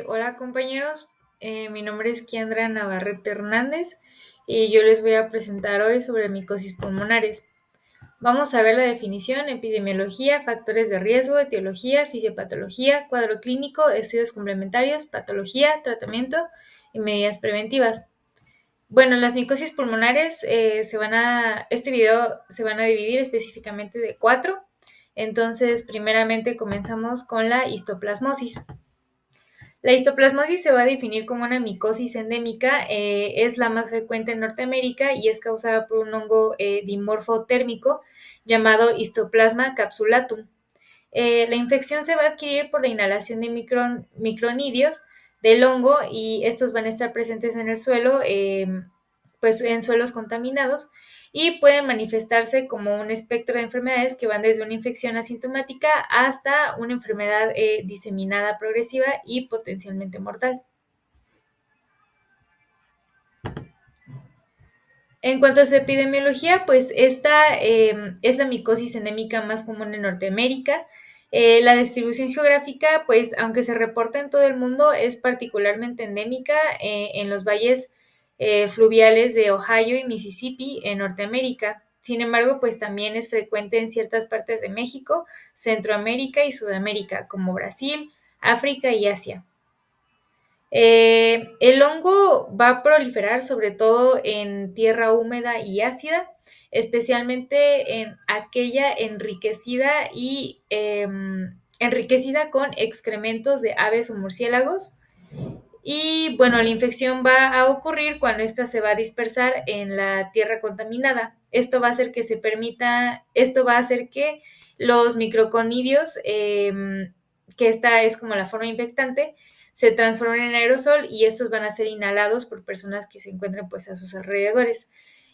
Hola compañeros, mi nombre es Kiandra Navarrete Hernández y yo les voy a presentar hoy sobre micosis pulmonares. Vamos a ver la definición, epidemiología, factores de riesgo, etiología, fisiopatología, cuadro clínico, estudios complementarios, patología, tratamiento y medidas preventivas. Bueno, las micosis pulmonares este video se van a dividir específicamente de cuatro. Entonces, primeramente comenzamos con la histoplasmosis. La histoplasmosis se va a definir como una micosis endémica, es la más frecuente en Norteamérica y es causada por un hongo dimorfo térmico llamado Histoplasma capsulatum. La infección se va a adquirir por la inhalación de micronidios del hongo y estos van a estar presentes en el suelo, pues en suelos contaminados y pueden manifestarse como un espectro de enfermedades que van desde una infección asintomática hasta una enfermedad diseminada progresiva y potencialmente mortal. En cuanto a su epidemiología, pues esta es la micosis endémica más común en Norteamérica. La distribución geográfica, pues aunque se reporta en todo el mundo, es particularmente endémica en los valles fluviales de Ohio y Mississippi en Norteamérica. Sin embargo, pues también es frecuente en ciertas partes de México, Centroamérica y Sudamérica, como Brasil, África y Asia. El hongo va a proliferar sobre todo en tierra húmeda y ácida, especialmente en aquella enriquecida con excrementos de aves o murciélagos. Y bueno, la infección va a ocurrir cuando ésta se va a dispersar en la tierra contaminada. Esto va a hacer que los microconidios, que esta es como la forma infectante, se transformen en aerosol y estos van a ser inhalados por personas que se encuentren pues a sus alrededores.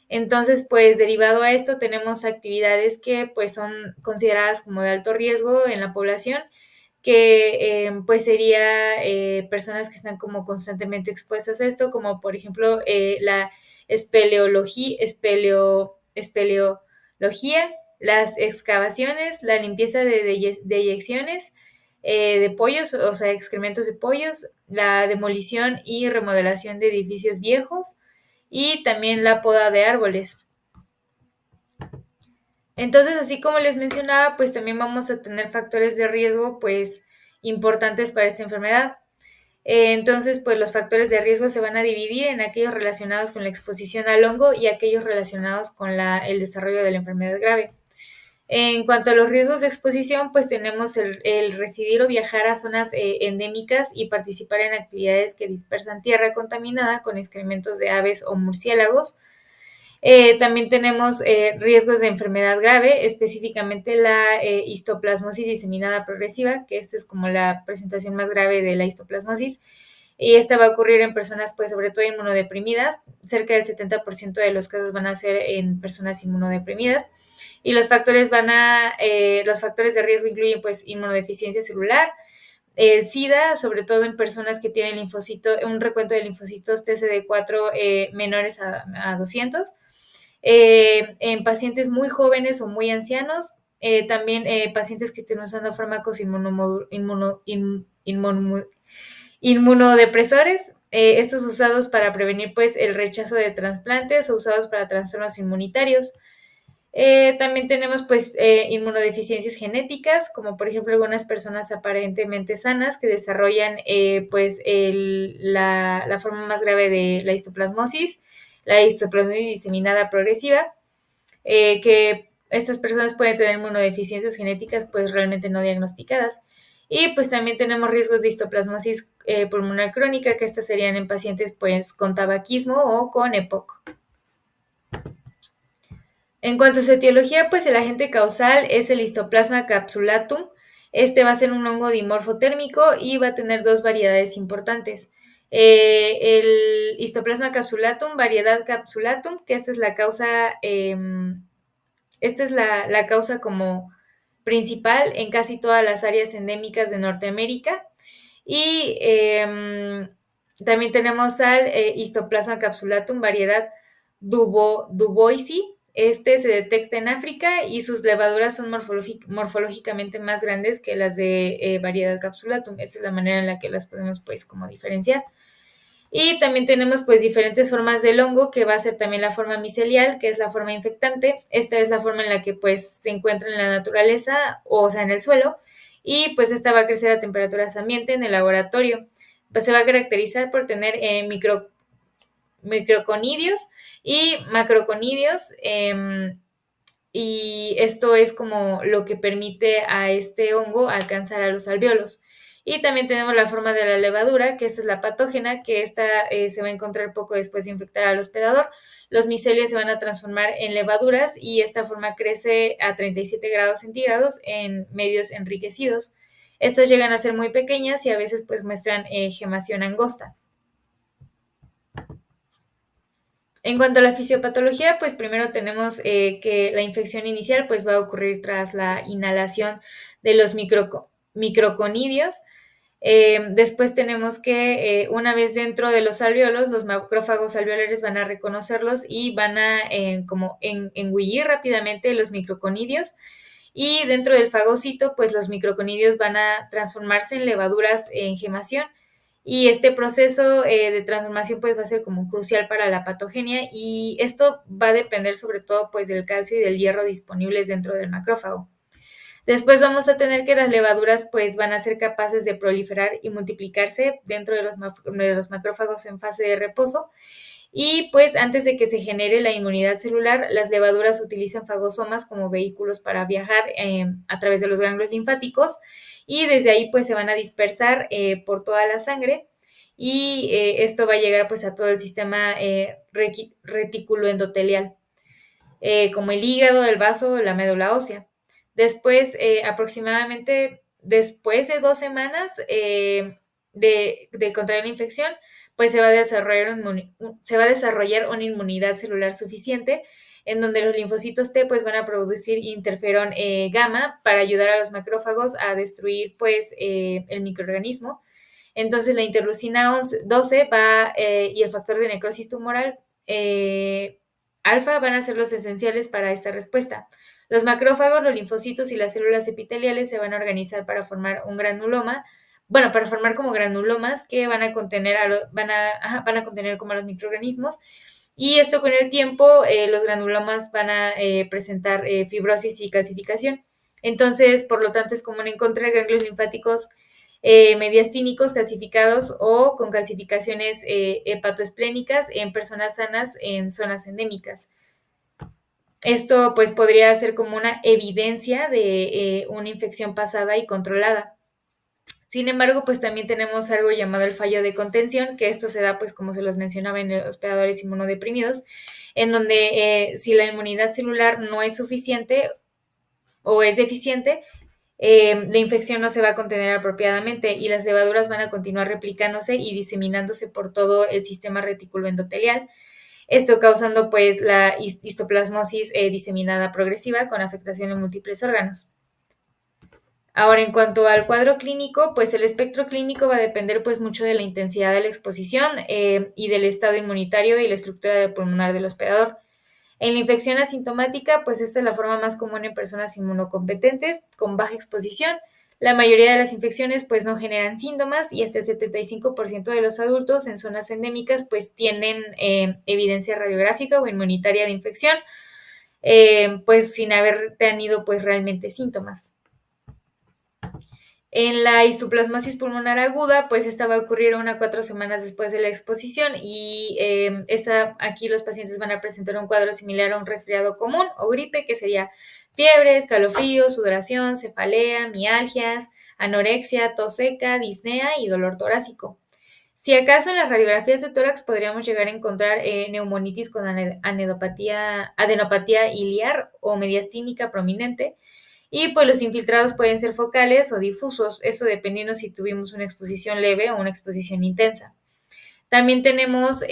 Entonces, pues derivado a esto tenemos actividades que pues son consideradas como de alto riesgo en la población, que pues sería personas que están como constantemente expuestas a esto, como por ejemplo la espeleología, las excavaciones, la limpieza de deyecciones de pollos, o sea, excrementos de pollos, la demolición y remodelación de edificios viejos y también la poda de árboles. Entonces, así como les mencionaba, pues también vamos a tener factores de riesgo, pues importantes para esta enfermedad. Entonces, pues los factores de riesgo se van a dividir en aquellos relacionados con la exposición al hongo y aquellos relacionados con el desarrollo de la enfermedad grave. En cuanto a los riesgos de exposición, pues tenemos el residir o viajar a zonas endémicas y participar en actividades que dispersan tierra contaminada con excrementos de aves o murciélagos. También tenemos riesgos de enfermedad grave, específicamente la histoplasmosis diseminada progresiva, que esta es como la presentación más grave de la histoplasmosis. Y esta va a ocurrir en personas, pues, sobre todo inmunodeprimidas. Cerca del 70% de los casos van a ser en personas inmunodeprimidas. Y los factores de riesgo incluyen, pues, inmunodeficiencia celular, el SIDA, sobre todo en personas que tienen un recuento de linfocitos TCD4 menores a 200, en pacientes muy jóvenes o muy ancianos, también pacientes que estén usando fármacos inmunodepresores, estos usados para prevenir pues el rechazo de trasplantes o usados para trastornos inmunitarios. También tenemos pues inmunodeficiencias genéticas, como por ejemplo algunas personas aparentemente sanas que desarrollan la forma más grave de la histoplasmosis diseminada progresiva, que estas personas pueden tener inmunodeficiencias genéticas pues realmente no diagnosticadas. Y pues también tenemos riesgos de histoplasmosis pulmonar crónica, que estas serían en pacientes pues con tabaquismo o con EPOC. En cuanto a su etiología, pues el agente causal es el Histoplasma capsulatum. Este va a ser un hongo dimorfo térmico y va a tener dos variedades importantes. El Histoplasma capsulatum, variedad capsulatum, que esta es la causa como principal en casi todas las áreas endémicas de Norteamérica. Y también tenemos al Histoplasma capsulatum, variedad duboisi, Este se detecta en África y sus levaduras son morfológicamente más grandes que las de variedad capsulatum. Esa es la manera en la que las podemos pues como diferenciar. Y también tenemos pues diferentes formas del hongo, que va a ser también la forma micelial, que es la forma infectante. Esta es la forma en la que pues se encuentra en la naturaleza, o sea, en el suelo, y pues esta va a crecer a temperaturas ambiente en el laboratorio. Pues se va a caracterizar por tener microconidios y macroconidios, y esto es como lo que permite a este hongo alcanzar a los alvéolos. Y también tenemos la forma de la levadura, que esta es la patógena, que esta se va a encontrar poco después de infectar al hospedador. Los micelios se van a transformar en levaduras y esta forma crece a 37 grados centígrados en medios enriquecidos. Estas llegan a ser muy pequeñas y a veces pues muestran gemación angosta. En cuanto a la fisiopatología, pues primero tenemos que la infección inicial pues va a ocurrir tras la inhalación de los microconidios. Después tenemos que una vez dentro de los alvéolos, los macrófagos alveolares van a reconocerlos y van a como engullir rápidamente los microconidios. Y dentro del fagocito, pues los microconidios van a transformarse en levaduras en gemación. Y este proceso de transformación pues va a ser como crucial para la patogenia, y esto va a depender sobre todo pues del calcio y del hierro disponibles dentro del macrófago. Después vamos a tener que las levaduras pues van a ser capaces de proliferar y multiplicarse dentro de los macrófagos en fase de reposo. Y pues antes de que se genere la inmunidad celular, las levaduras utilizan fagosomas como vehículos para viajar a través de los ganglios linfáticos, y desde ahí pues se van a dispersar por toda la sangre, y esto va a llegar pues a todo el sistema retículo endotelial, como el hígado, el vaso, la médula ósea. Después, aproximadamente después de 2 semanas de contraer la infección, pues se va a desarrollar una inmunidad celular suficiente, en donde los linfocitos T pues van a producir interferón gamma para ayudar a los macrófagos a destruir pues el microorganismo. Entonces la interleucina 12 y el factor de necrosis tumoral alfa van a ser los esenciales para esta respuesta. Los macrófagos, los linfocitos y las células epiteliales se van a organizar para formar un granuloma, bueno, para formar como granulomas que van a contener, van a contener como a los microorganismos. Y esto con el tiempo, los granulomas van a presentar fibrosis y calcificación. Entonces, por lo tanto, es común encontrar ganglios linfáticos mediastínicos calcificados o con calcificaciones hepatoesplénicas en personas sanas en zonas endémicas. Esto pues podría ser como una evidencia de una infección pasada y controlada. Sin embargo, pues también tenemos algo llamado el fallo de contención, que esto se da pues como se los mencionaba en los hospedadores inmunodeprimidos, en donde si la inmunidad celular no es suficiente o es deficiente, la infección no se va a contener apropiadamente y las levaduras van a continuar replicándose y diseminándose por todo el sistema retículo endotelial. Esto causando pues la histoplasmosis diseminada progresiva con afectación en múltiples órganos. Ahora, en cuanto al cuadro clínico, pues el espectro clínico va a depender pues mucho de la intensidad de la exposición y del estado inmunitario y la estructura pulmonar del hospedador. En la infección asintomática, pues esta es la forma más común en personas inmunocompetentes con baja exposición. La mayoría de las infecciones pues no generan síntomas, y hasta el 75% de los adultos en zonas endémicas pues tienen evidencia radiográfica o inmunitaria de infección, pues sin haber tenido pues realmente síntomas. En la histoplasmosis pulmonar aguda, pues esta va a ocurrir 1 a 4 semanas después de la exposición, y aquí los pacientes van a presentar un cuadro similar a un resfriado común o gripe, que sería fiebre, escalofríos, sudoración, cefalea, mialgias, anorexia, tos seca, disnea y dolor torácico. Si acaso en las radiografías de tórax podríamos llegar a encontrar neumonitis con adenopatía iliar o mediastínica prominente, y pues los infiltrados pueden ser focales o difusos, esto dependiendo si tuvimos una exposición leve o una exposición intensa. También tenemos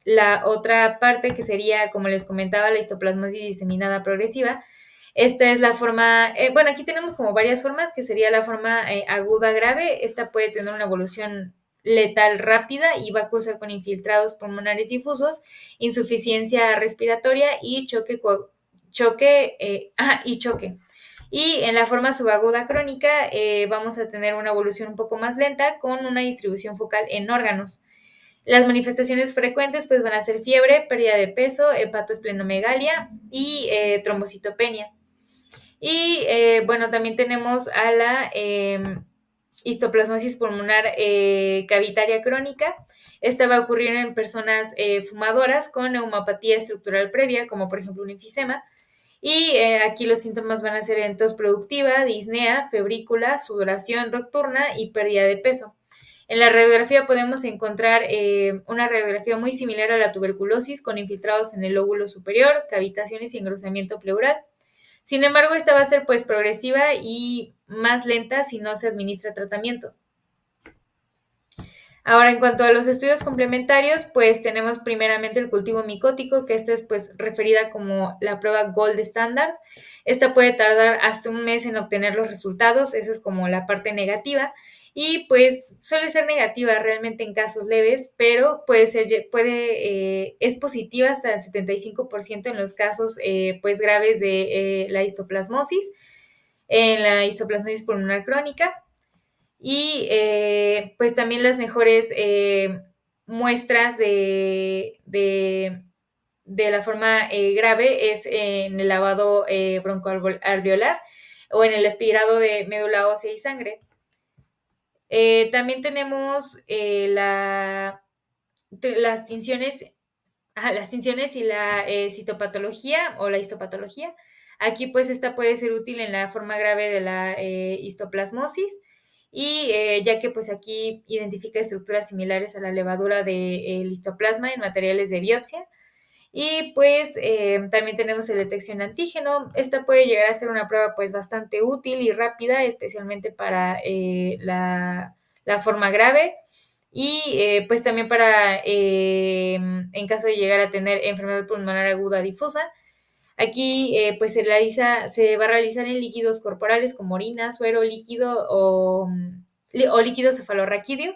la otra parte, que sería, como les comentaba, la histoplasmosis diseminada progresiva. Esta es la forma, aquí tenemos como varias formas, que sería la forma aguda grave. Esta puede tener una evolución letal rápida y va a cursar con infiltrados pulmonares difusos, insuficiencia respiratoria y choque. Y en la forma subaguda crónica vamos a tener una evolución un poco más lenta con una distribución focal en órganos. Las manifestaciones frecuentes pues van a ser fiebre, pérdida de peso, hepatoesplenomegalia y trombocitopenia. Y bueno, también tenemos a la histoplasmosis pulmonar cavitaria crónica. Esta va a ocurrir en personas fumadoras con neumopatía estructural previa, como por ejemplo un enfisema. Y aquí los síntomas van a ser tos productiva, disnea, febrícula, sudoración nocturna y pérdida de peso. En la radiografía podemos encontrar una radiografía muy similar a la tuberculosis con infiltrados en el lóbulo superior, cavitaciones y engrosamiento pleural. Sin embargo, esta va a ser pues progresiva y más lenta si no se administra tratamiento. Ahora, en cuanto a los estudios complementarios, pues tenemos primeramente el cultivo micótico, que esta es pues referida como la prueba Gold Standard. Esta puede tardar hasta un mes en obtener los resultados, esa es como la parte negativa, y pues suele ser negativa realmente en casos leves, pero es positiva hasta el 75% en los casos pues graves de la histoplasmosis, en la histoplasmosis pulmonar crónica. Y pues también las mejores muestras de la forma grave es en el lavado broncoalveolar o en el aspirado de médula ósea y sangre. También tenemos las tinciones y la citopatología o la histopatología. Aquí pues esta puede ser útil en la forma grave de la histoplasmosis y ya que pues aquí identifica estructuras similares a la levadura del histoplasma en materiales de biopsia. Y pues también tenemos la detección antígeno. Esta puede llegar a ser una prueba pues bastante útil y rápida, especialmente para la forma grave y pues también para en caso de llegar a tener enfermedad pulmonar aguda difusa. Aquí pues se va a realizar en líquidos corporales como orina, suero, líquido o líquido cefalorraquídeo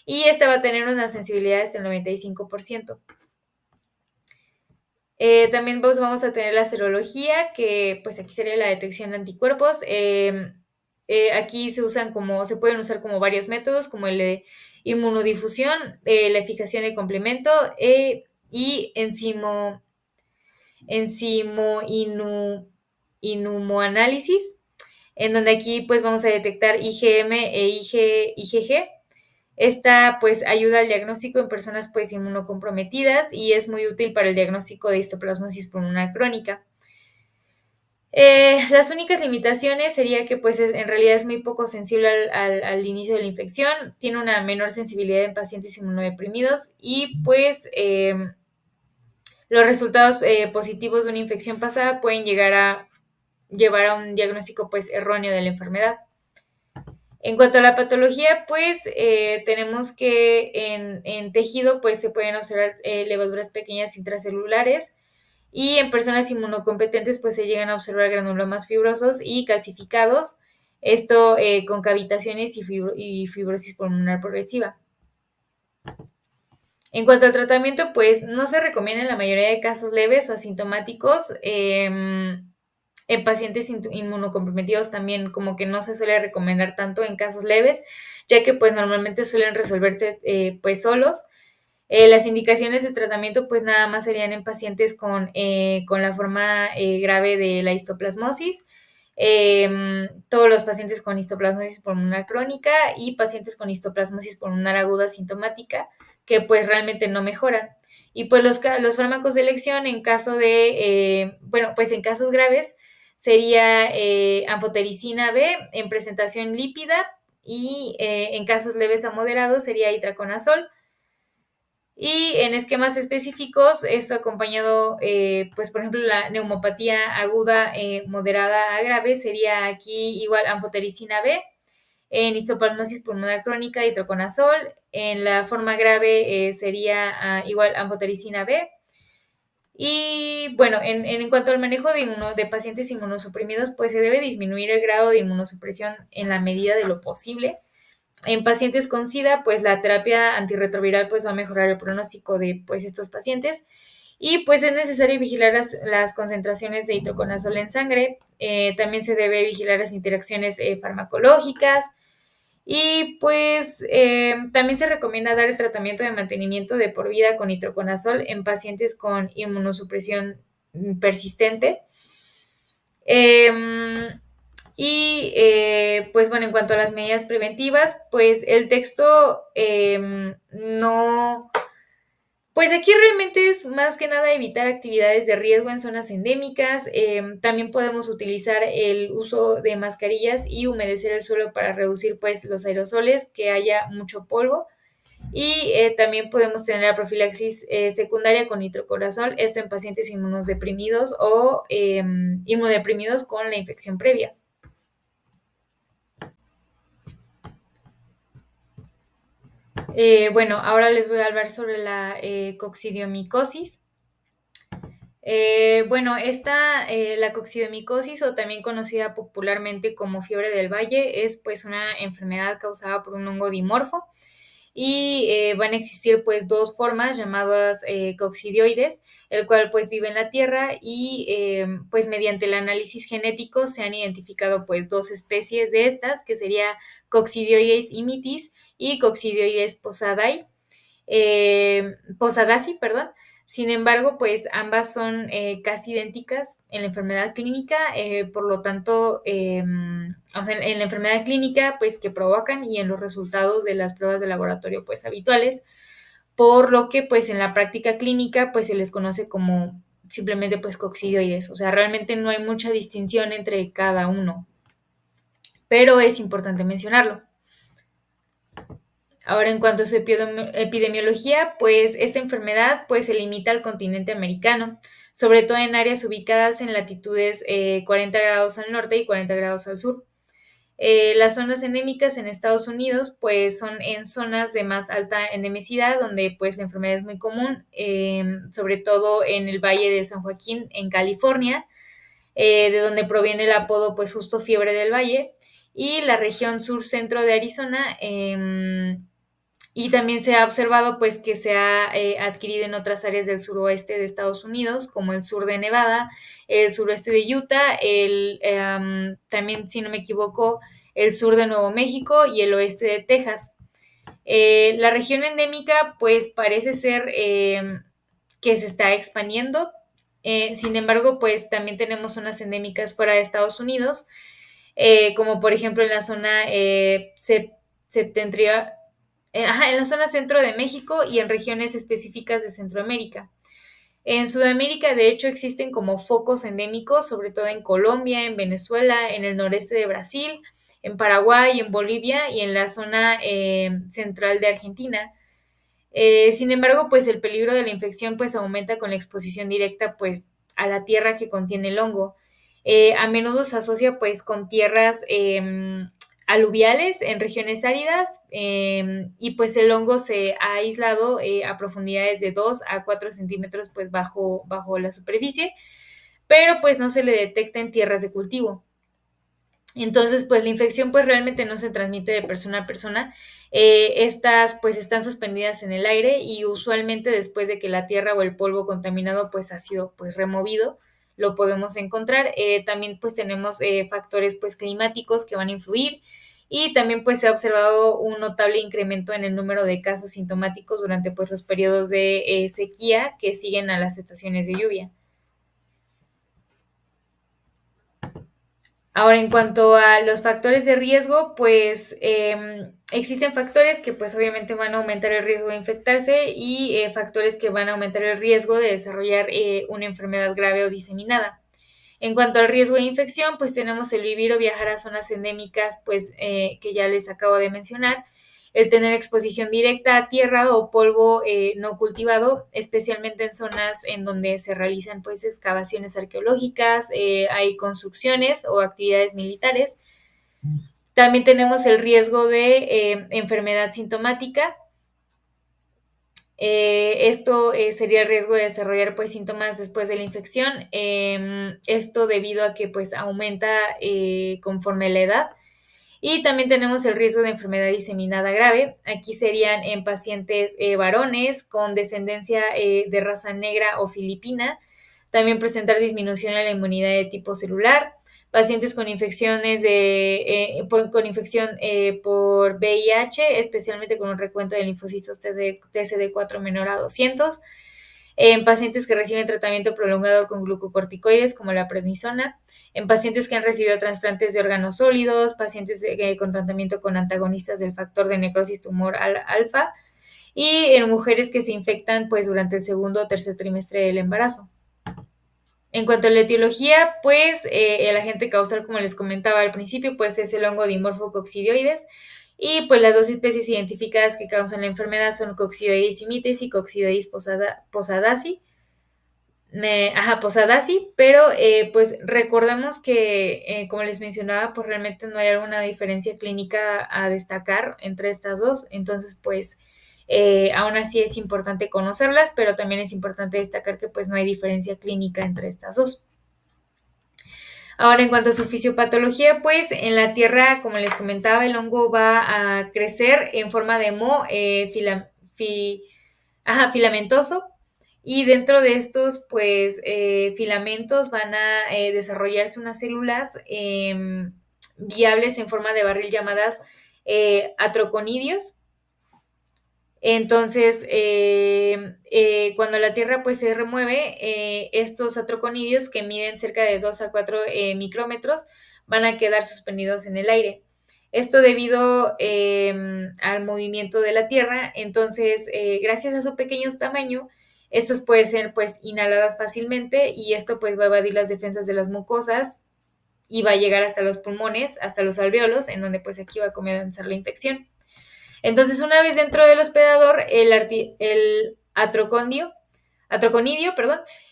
y esta va a tener una sensibilidad hasta el 95%. También pues, vamos a tener la serología, que pues aquí sería la detección de anticuerpos. Aquí se pueden usar como varios métodos, como el de inmunodifusión, la fijación de complemento y inhumoanálisis, en donde aquí pues vamos a detectar IgM e IgG. Esta pues ayuda al diagnóstico en personas pues inmunocomprometidas y es muy útil para el diagnóstico de histoplasmosis pulmonar crónica. Las únicas limitaciones sería que pues en realidad es muy poco sensible al inicio de la infección, tiene una menor sensibilidad en pacientes inmunodeprimidos y pues los resultados positivos de una infección pasada pueden llegar a llevar a un diagnóstico pues erróneo de la enfermedad. En cuanto a la patología, pues tenemos que en tejido pues se pueden observar levaduras pequeñas intracelulares y en personas inmunocompetentes pues se llegan a observar granulomas fibrosos y calcificados, esto con cavitaciones y fibrosis pulmonar progresiva. En cuanto al tratamiento, pues no se recomienda en la mayoría de casos leves o asintomáticos. En pacientes inmunocomprometidos también como que no se suele recomendar tanto en casos leves, ya que pues normalmente suelen resolverse pues solos. Las indicaciones de tratamiento pues nada más serían en pacientes con la forma grave de la histoplasmosis, todos los pacientes con histoplasmosis pulmonar crónica y pacientes con histoplasmosis pulmonar aguda sintomática que pues realmente no mejoran. Y pues los fármacos de elección en caso de, pues en casos graves sería anfotericina B en presentación lípida y en casos leves a moderados sería itraconazol. Y en esquemas específicos, esto acompañado, pues por ejemplo, la neumopatía aguda moderada a grave sería aquí igual anfotericina B, en histoplasmosis pulmonar crónica itraconazol, en la forma grave sería igual anfotericina B. Y bueno, en cuanto al manejo de pacientes inmunosuprimidos, pues se debe disminuir el grado de inmunosupresión en la medida de lo posible. En pacientes con SIDA, pues la terapia antirretroviral pues va a mejorar el pronóstico de pues estos pacientes. Y pues es necesario vigilar las concentraciones de itraconazol en sangre. También se debe vigilar las interacciones farmacológicas. Y pues también se recomienda dar el tratamiento de mantenimiento de por vida con itraconazol en pacientes con inmunosupresión persistente. Pues bueno, en cuanto a las medidas preventivas, pues el texto no, pues aquí realmente es más que nada evitar actividades de riesgo en zonas endémicas. También podemos utilizar el uso de mascarillas y humedecer el suelo para reducir pues los aerosoles, que haya mucho polvo. Y también podemos tener la profilaxis secundaria con nitrocorazol, esto en pacientes inmunodeprimidos o inmunodeprimidos con la infección previa. Bueno, ahora les voy a hablar sobre la coccidiomicosis. Bueno, la coccidiomicosis, o también conocida popularmente como fiebre del valle, es pues una enfermedad causada por un hongo dimorfo. Y van a existir pues dos formas llamadas coccidioides, el cual pues vive en la tierra. Y pues mediante el análisis genético se han identificado pues dos especies de estas, que sería Coccidioides imitis y Coccidioides posadacea, perdón. Sin embargo, pues ambas son casi idénticas en la enfermedad clínica, por lo tanto, o sea, en la enfermedad clínica, pues que provocan, y en los resultados de las pruebas de laboratorio, pues habituales, por lo que, pues en la práctica clínica, pues se les conoce como simplemente, pues coccidioides. O sea, realmente no hay mucha distinción entre cada uno, pero es importante mencionarlo. Ahora, en cuanto a su epidemiología, pues esta enfermedad pues se limita al continente americano, sobre todo en áreas ubicadas en latitudes 40 grados al norte y 40 grados al sur. Las zonas endémicas en Estados Unidos pues son en zonas de más alta endemicidad, donde pues la enfermedad es muy común, sobre todo en el Valle de San Joaquín en California, de donde proviene el apodo pues justo fiebre del valle, y la región sur-centro de Arizona. Y también se ha observado pues que se ha adquirido en otras áreas del suroeste de Estados Unidos, como el sur de Nevada, el suroeste de Utah, también, si no me equivoco, el sur de Nuevo México y el oeste de Texas. La región endémica pues parece ser que se está expandiendo. Sin embargo, pues también tenemos zonas endémicas fuera de Estados Unidos, como por ejemplo en la zona septentrional, en la zona centro de México y en regiones específicas de Centroamérica. En Sudamérica, de hecho, existen como focos endémicos, sobre todo en Colombia, en Venezuela, en el noreste de Brasil, en Paraguay, en Bolivia y en la zona central de Argentina. Sin embargo, pues el peligro de la infección pues aumenta con la exposición directa pues a la tierra que contiene el hongo. A menudo se asocia pues con tierras aluviales en regiones áridas, y pues el hongo se ha aislado a profundidades de 2 a 4 centímetros pues bajo la superficie, pero pues no se le detecta en tierras de cultivo. Entonces, pues la infección pues realmente no se transmite de persona a persona. Estas pues están suspendidas en el aire, y usualmente después de que la tierra o el polvo contaminado pues ha sido pues removido, lo podemos encontrar. También pues tenemos factores pues climáticos que van a influir, y también pues se ha observado un notable incremento en el número de casos sintomáticos durante pues los periodos de sequía que siguen a las estaciones de lluvia. Ahora, en cuanto a los factores de riesgo, pues existen factores que pues obviamente van a aumentar el riesgo de infectarse, y factores que van a aumentar el riesgo de desarrollar una enfermedad grave o diseminada. En cuanto al riesgo de infección, pues tenemos el vivir o viajar a zonas endémicas, pues que ya les acabo de mencionar, el tener exposición directa a tierra o polvo no cultivado, especialmente en zonas en donde se realizan pues excavaciones arqueológicas, hay construcciones o actividades militares. También tenemos el riesgo de enfermedad sintomática. Esto sería el riesgo de desarrollar pues síntomas después de la infección. Esto debido a que pues aumenta conforme la edad. Y también tenemos el riesgo de enfermedad diseminada grave. Aquí serían en pacientes varones con descendencia de raza negra o filipina. También presentar disminución en la inmunidad de tipo celular. Pacientes con infecciones con infección por VIH, especialmente con un recuento de linfocitos TCD4 menor a 200. En pacientes que reciben tratamiento prolongado con glucocorticoides como la prednisona, en pacientes que han recibido trasplantes de órganos sólidos, pacientes con tratamiento con antagonistas del factor de necrosis tumor alfa y en mujeres que se infectan pues durante el segundo o tercer trimestre del embarazo. En cuanto a la etiología, pues el agente causal, como les comentaba al principio, pues es el hongo dimorfo coccidioides. Y pues las dos especies identificadas que causan la enfermedad son Coccidioides imitis y Coccidioides posadacea. Posadacea, pero pues recordemos que, como les mencionaba, pues realmente no hay alguna diferencia clínica a destacar entre estas dos, entonces pues aún así es importante conocerlas, pero también es importante destacar que pues no hay diferencia clínica entre estas dos. Ahora, en cuanto a su fisiopatología, pues en la tierra, como les comentaba, el hongo va a crecer en forma de moho filamentoso, y dentro de estos, pues, filamentos van a desarrollarse unas células viables en forma de barril llamadas atroconidios. Entonces, cuando la Tierra pues se remueve, estos atroconidios que miden cerca de 2 a 4 micrómetros van a quedar suspendidos en el aire. Esto debido al movimiento de la Tierra. Entonces, gracias a su pequeño tamaño, estos pueden ser pues inhaladas fácilmente y esto pues va a evadir las defensas de las mucosas y va a llegar hasta los pulmones, hasta los alvéolos, en donde pues aquí va a comenzar la infección. Entonces, una vez dentro del hospedador, el atroconidio,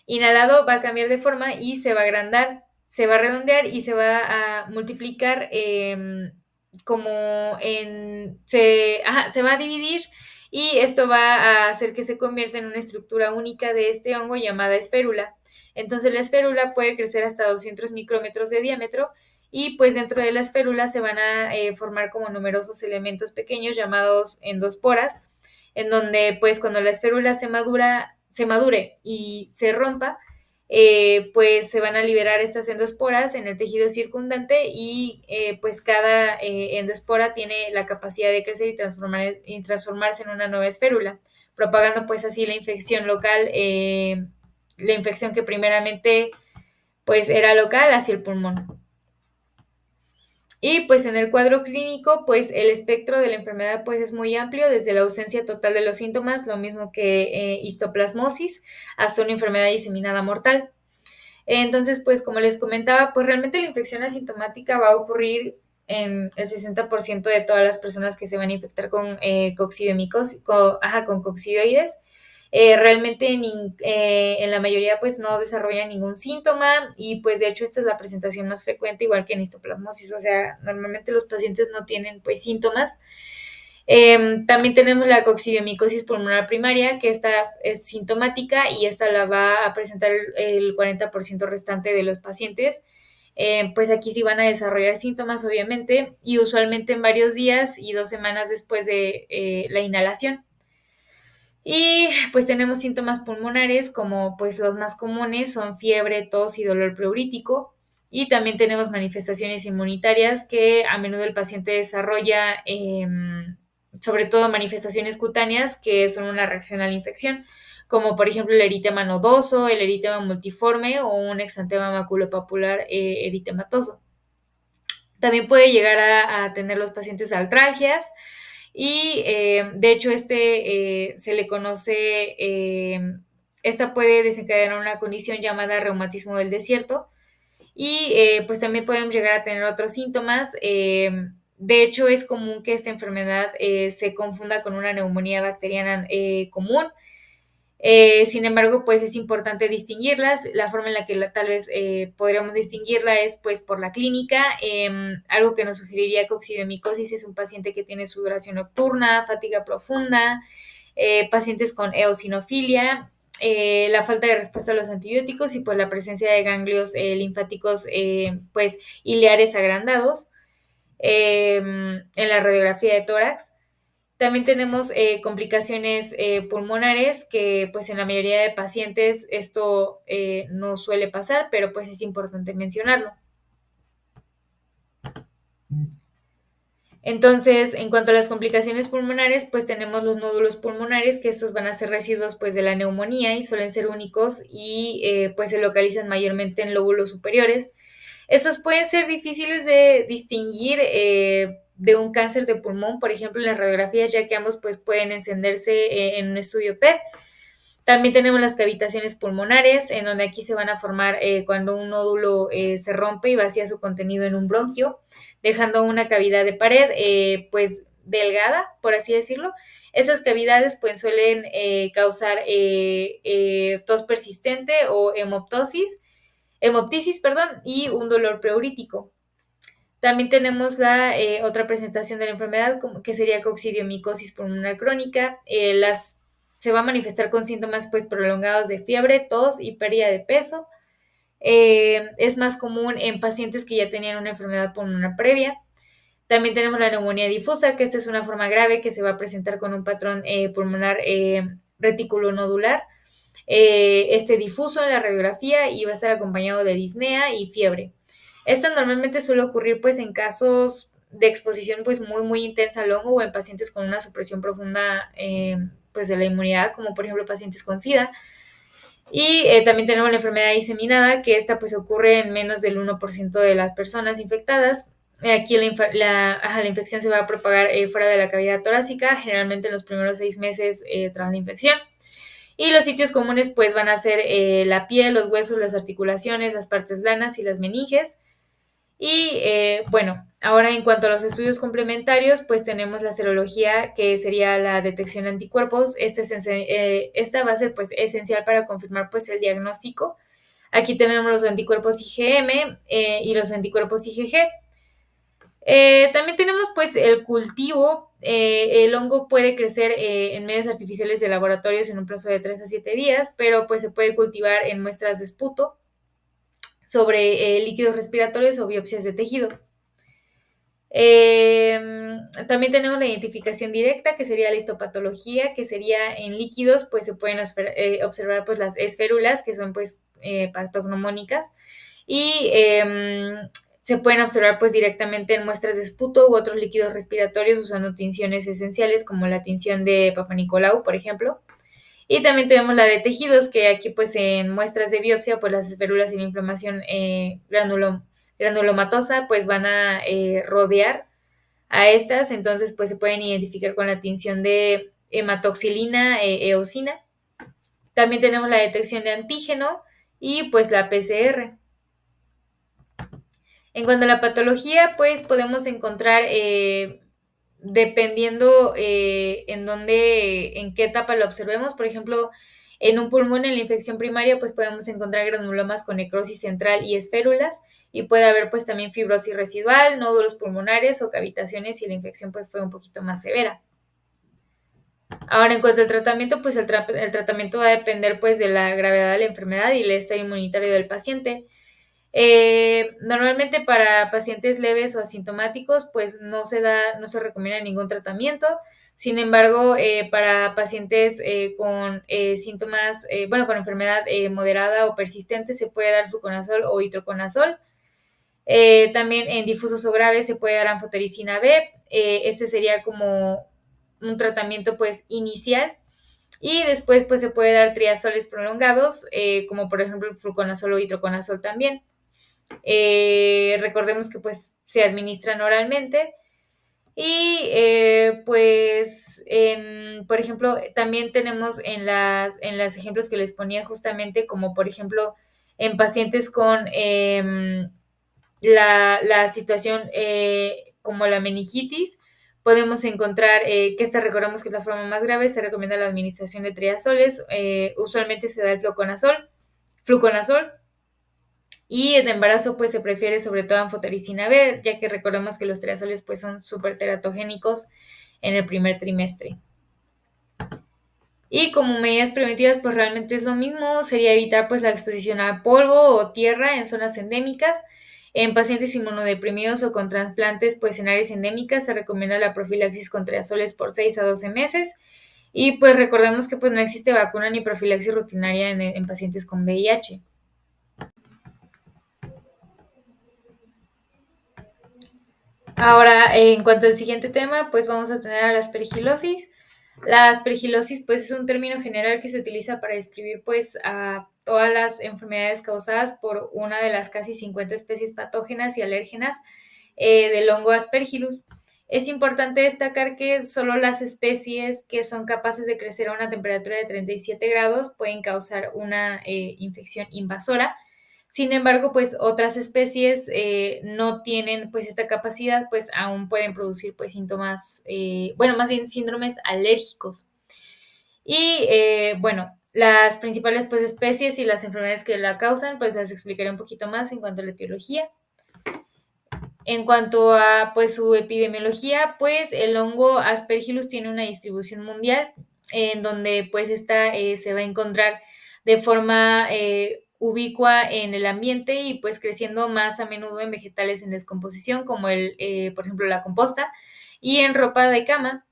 inhalado va a cambiar de forma y se va a agrandar, se va a redondear y se va a multiplicar se va a dividir, y esto va a hacer que se convierta en una estructura única de este hongo llamada esférula. Entonces, la esférula puede crecer hasta 200 micrómetros de diámetro, y pues dentro de las férulas se van a formar como numerosos elementos pequeños llamados endosporas, en donde pues cuando la esférula se madure y se rompa, pues se van a liberar estas endosporas en el tejido circundante, y pues cada endospora tiene la capacidad de crecer y transformarse en una nueva esférula, propagando pues así la infección local, la infección que primeramente pues era local hacia el pulmón. Y pues en el cuadro clínico, pues el espectro de la enfermedad pues es muy amplio, desde la ausencia total de los síntomas, lo mismo que histoplasmosis, hasta una enfermedad diseminada mortal. Entonces, pues como les comentaba, pues realmente la infección asintomática va a ocurrir en el 60% de todas las personas que se van a infectar con coccidioides. Realmente en la mayoría pues no desarrollan ningún síntoma, y pues de hecho esta es la presentación más frecuente, igual que en histoplasmosis, o sea, normalmente los pacientes no tienen pues síntomas. También tenemos la coccidiomicosis pulmonar primaria, que esta es sintomática y esta la va a presentar el 40% restante de los pacientes. Pues aquí sí van a desarrollar síntomas, obviamente, y usualmente en varios días y 2 semanas después de la inhalación. Y pues tenemos síntomas pulmonares, como pues los más comunes son fiebre, tos y dolor pleurítico. Y también tenemos manifestaciones inmunitarias que a menudo el paciente desarrolla, sobre todo manifestaciones cutáneas que son una reacción a la infección, como por ejemplo el eritema nodoso, el eritema multiforme o un exantema maculopapular eritematoso. También puede llegar a tener los pacientes artralgias, y de hecho se le conoce, esta puede desencadenar una condición llamada reumatismo del desierto, y pues también podemos llegar a tener otros síntomas. De hecho, es común que esta enfermedad se confunda con una neumonía bacteriana común. Sin embargo, pues es importante distinguirlas. La forma en la que tal vez podríamos distinguirla es pues por la clínica. Algo que nos sugeriría coccidiomicosis es un paciente que tiene sudoración nocturna, fatiga profunda, pacientes con eosinofilia, la falta de respuesta a los antibióticos y pues la presencia de ganglios linfáticos pues ileares agrandados. en la radiografía de tórax. También tenemos complicaciones pulmonares que pues en la mayoría de pacientes esto no suele pasar, pero pues es importante mencionarlo. Entonces, en cuanto a las complicaciones pulmonares, pues tenemos los nódulos pulmonares, que estos van a ser residuos pues de la neumonía y suelen ser únicos y pues se localizan mayormente en lóbulos superiores. Estos pueden ser difíciles de distinguir de un cáncer de pulmón, por ejemplo, en las radiografías, ya que ambos pues pueden encenderse en un estudio PET. También tenemos las cavitaciones pulmonares, en donde aquí se van a formar cuando un nódulo se rompe y vacía su contenido en un bronquio, dejando una cavidad de pared, pues delgada, por así decirlo. Esas cavidades pues suelen causar tos persistente o hemoptisis, perdón, y un dolor pleurítico. También tenemos la otra presentación de la enfermedad, que sería coccidiomicosis pulmonar crónica. Se va a manifestar con síntomas pues prolongados de fiebre, tos y pérdida de peso. Es más común en pacientes que ya tenían una enfermedad pulmonar previa. También tenemos la neumonía difusa, que esta es una forma grave que se va a presentar con un patrón pulmonar reticulonodular, difuso en la radiografía, y va a estar acompañado de disnea y fiebre. Esta normalmente suele ocurrir pues en casos de exposición pues muy intensa al hongo o en pacientes con una supresión profunda pues de la inmunidad, como por ejemplo pacientes con SIDA. Y también tenemos la enfermedad diseminada, que esta pues ocurre en menos del 1% de las personas infectadas. Aquí la infección se va a propagar fuera de la cavidad torácica, generalmente en los primeros 6 meses tras la infección. Y los sitios comunes pues van a ser la piel, los huesos, las articulaciones, las partes blandas y las meninges. Y bueno, ahora en cuanto a los estudios complementarios, pues tenemos la serología, que sería la detección de anticuerpos. Esta va a ser pues esencial para confirmar pues el diagnóstico. Aquí tenemos los anticuerpos IgM y los anticuerpos IgG. También tenemos pues el cultivo. El hongo puede crecer en medios artificiales de laboratorios en un plazo de 3 a 7 días, pero pues se puede cultivar en muestras de esputo sobre líquidos respiratorios o biopsias de tejido. También tenemos la identificación directa, que sería la histopatología, que sería en líquidos, pues se pueden observar pues las esférulas, que son pues patognomónicas, y se pueden observar pues directamente en muestras de esputo u otros líquidos respiratorios usando tinciones esenciales como la tinción de Papa Nicolau, por ejemplo. Y también tenemos la de tejidos, que aquí pues en muestras de biopsia pues las esférulas y la inflamación granulomatosa pues van a rodear a estas, entonces pues se pueden identificar con la tinción de hematoxilina, eosina. También tenemos la detección de antígeno y pues la PCR. En cuanto a la patología, pues podemos encontrar, dependiendo en qué etapa lo observemos, por ejemplo, en un pulmón, en la infección primaria, pues podemos encontrar granulomas con necrosis central y esférulas, y puede haber pues también fibrosis residual, nódulos pulmonares o cavitaciones si la infección pues fue un poquito más severa. Ahora, en cuanto al tratamiento, pues el tratamiento va a depender pues de la gravedad de la enfermedad y el estado inmunitario del paciente. Normalmente para pacientes leves o asintomáticos, pues no se recomienda ningún tratamiento. Sin embargo, para pacientes con síntomas, con enfermedad moderada o persistente, se puede dar fluconazol o itraconazol. También en difusos o graves se puede dar anfotericina B. Este sería como un tratamiento pues inicial. Y después pues se puede dar triazoles prolongados, como por ejemplo el fluconazol o itraconazol también. Recordemos que pues se administran oralmente. Y pues por ejemplo también tenemos en los ejemplos que les ponía justamente, como por ejemplo en pacientes con la situación como la meningitis, podemos encontrar que recordemos que es la forma más grave. Se recomienda la administración de triazoles. Usualmente se da el fluconazol. Y en embarazo pues se prefiere sobre todo anfotericina B, ya que recordemos que los triazoles pues son súper teratogénicos en el primer trimestre. Y como medidas preventivas pues realmente es lo mismo, sería evitar pues la exposición a polvo o tierra en zonas endémicas. En pacientes inmunodeprimidos o con trasplantes, pues en áreas endémicas se recomienda la profilaxis contra azoles por 6 a 12 meses. Y pues recordemos que pues no existe vacuna ni profilaxis rutinaria en pacientes con VIH. Ahora, en cuanto al siguiente tema, pues vamos a tener a la aspergilosis. La aspergilosis, pues, es un término general que se utiliza para describir, pues, a todas las enfermedades causadas por una de las casi 50 especies patógenas y alérgenas del hongo Aspergillus. Es importante destacar que solo las especies que son capaces de crecer a una temperatura de 37 grados pueden causar una infección invasora. Sin embargo, pues otras especies no tienen pues esta capacidad, pues aún pueden producir pues síntomas, bueno, más bien síndromes alérgicos. Y bueno, las principales pues especies y las enfermedades que la causan, pues las explicaré un poquito más en cuanto a la etiología. En cuanto a pues su epidemiología, pues el hongo Aspergillus tiene una distribución mundial en donde pues esta se va a encontrar de forma ubicua en el ambiente y pues creciendo más a menudo en vegetales en descomposición como por ejemplo la composta y en ropa de cama.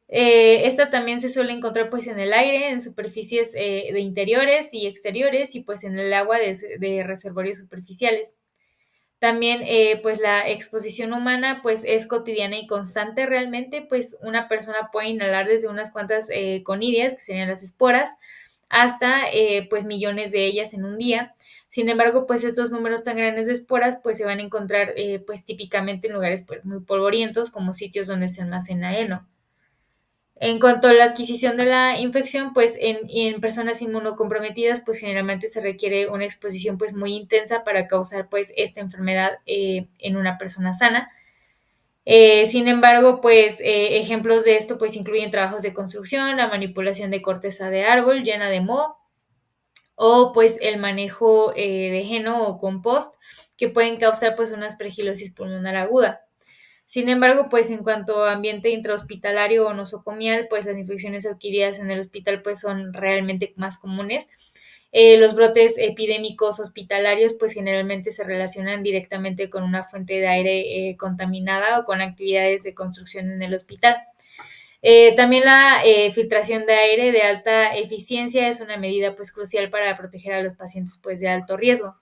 Esta también se suele encontrar pues en el aire, en superficies de interiores y exteriores y pues en el agua de reservorios superficiales. También, pues la exposición humana, pues es cotidiana y constante realmente, pues una persona puede inhalar desde unas cuantas conidias, que serían las esporas, hasta pues millones de ellas en un día. Sin embargo, pues estos números tan grandes de esporas, pues se van a encontrar pues típicamente en lugares pues muy polvorientos, como sitios donde se almacena heno. En cuanto a la adquisición de la infección, pues en personas inmunocomprometidas, pues generalmente se requiere una exposición pues muy intensa para causar pues esta enfermedad en una persona sana. Sin embargo, pues ejemplos de esto pues incluyen trabajos de construcción, la manipulación de corteza de árbol llena de moho o pues el manejo de heno o compost que pueden causar pues una aspergilosis pulmonar aguda. Sin embargo, pues en cuanto a ambiente intrahospitalario o nosocomial, pues las infecciones adquiridas en el hospital pues son realmente más comunes. Los brotes epidémicos hospitalarios pues generalmente se relacionan directamente con una fuente de aire contaminada o con actividades de construcción en el hospital. También la filtración de aire de alta eficiencia es una medida pues crucial para proteger a los pacientes pues de alto riesgo.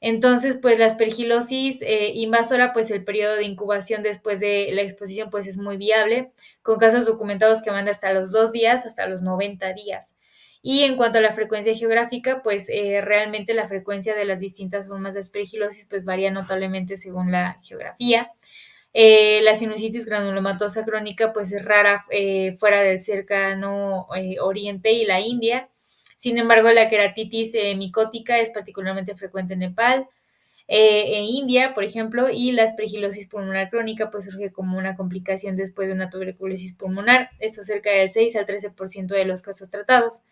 Entonces, pues la aspergilosis invasora, pues el periodo de incubación después de la exposición, pues es muy viable, con casos documentados que van hasta los 2 días, hasta los 90 días. Y en cuanto a la frecuencia geográfica, pues realmente la frecuencia de las distintas formas de aspergilosis, pues varía notablemente según la geografía. La sinusitis granulomatosa crónica, pues es rara fuera del cercano Oriente y la India. Sin embargo, la queratitis micótica es particularmente frecuente en Nepal, en India, por ejemplo, y la aspergilosis pulmonar crónica pues surge como una complicación después de una tuberculosis pulmonar. Esto cerca del 6 al 13% de los casos tratados.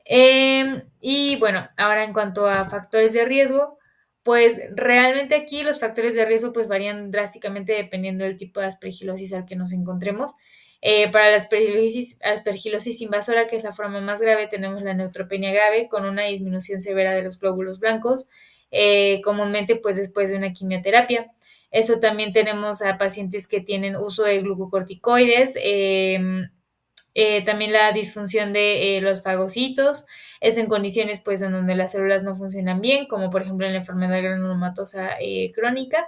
Y bueno, ahora en cuanto a factores de riesgo, pues realmente aquí los factores de riesgo pues varían drásticamente dependiendo del tipo de aspergilosis al que nos encontremos. Para la aspergilosis invasora, que es la forma más grave, tenemos la neutropenia grave con una disminución severa de los glóbulos blancos, comúnmente pues después de una quimioterapia. Eso también tenemos a pacientes que tienen uso de glucocorticoides, también la disfunción de los fagocitos es en condiciones pues en donde las células no funcionan bien, como por ejemplo en la enfermedad granulomatosa crónica.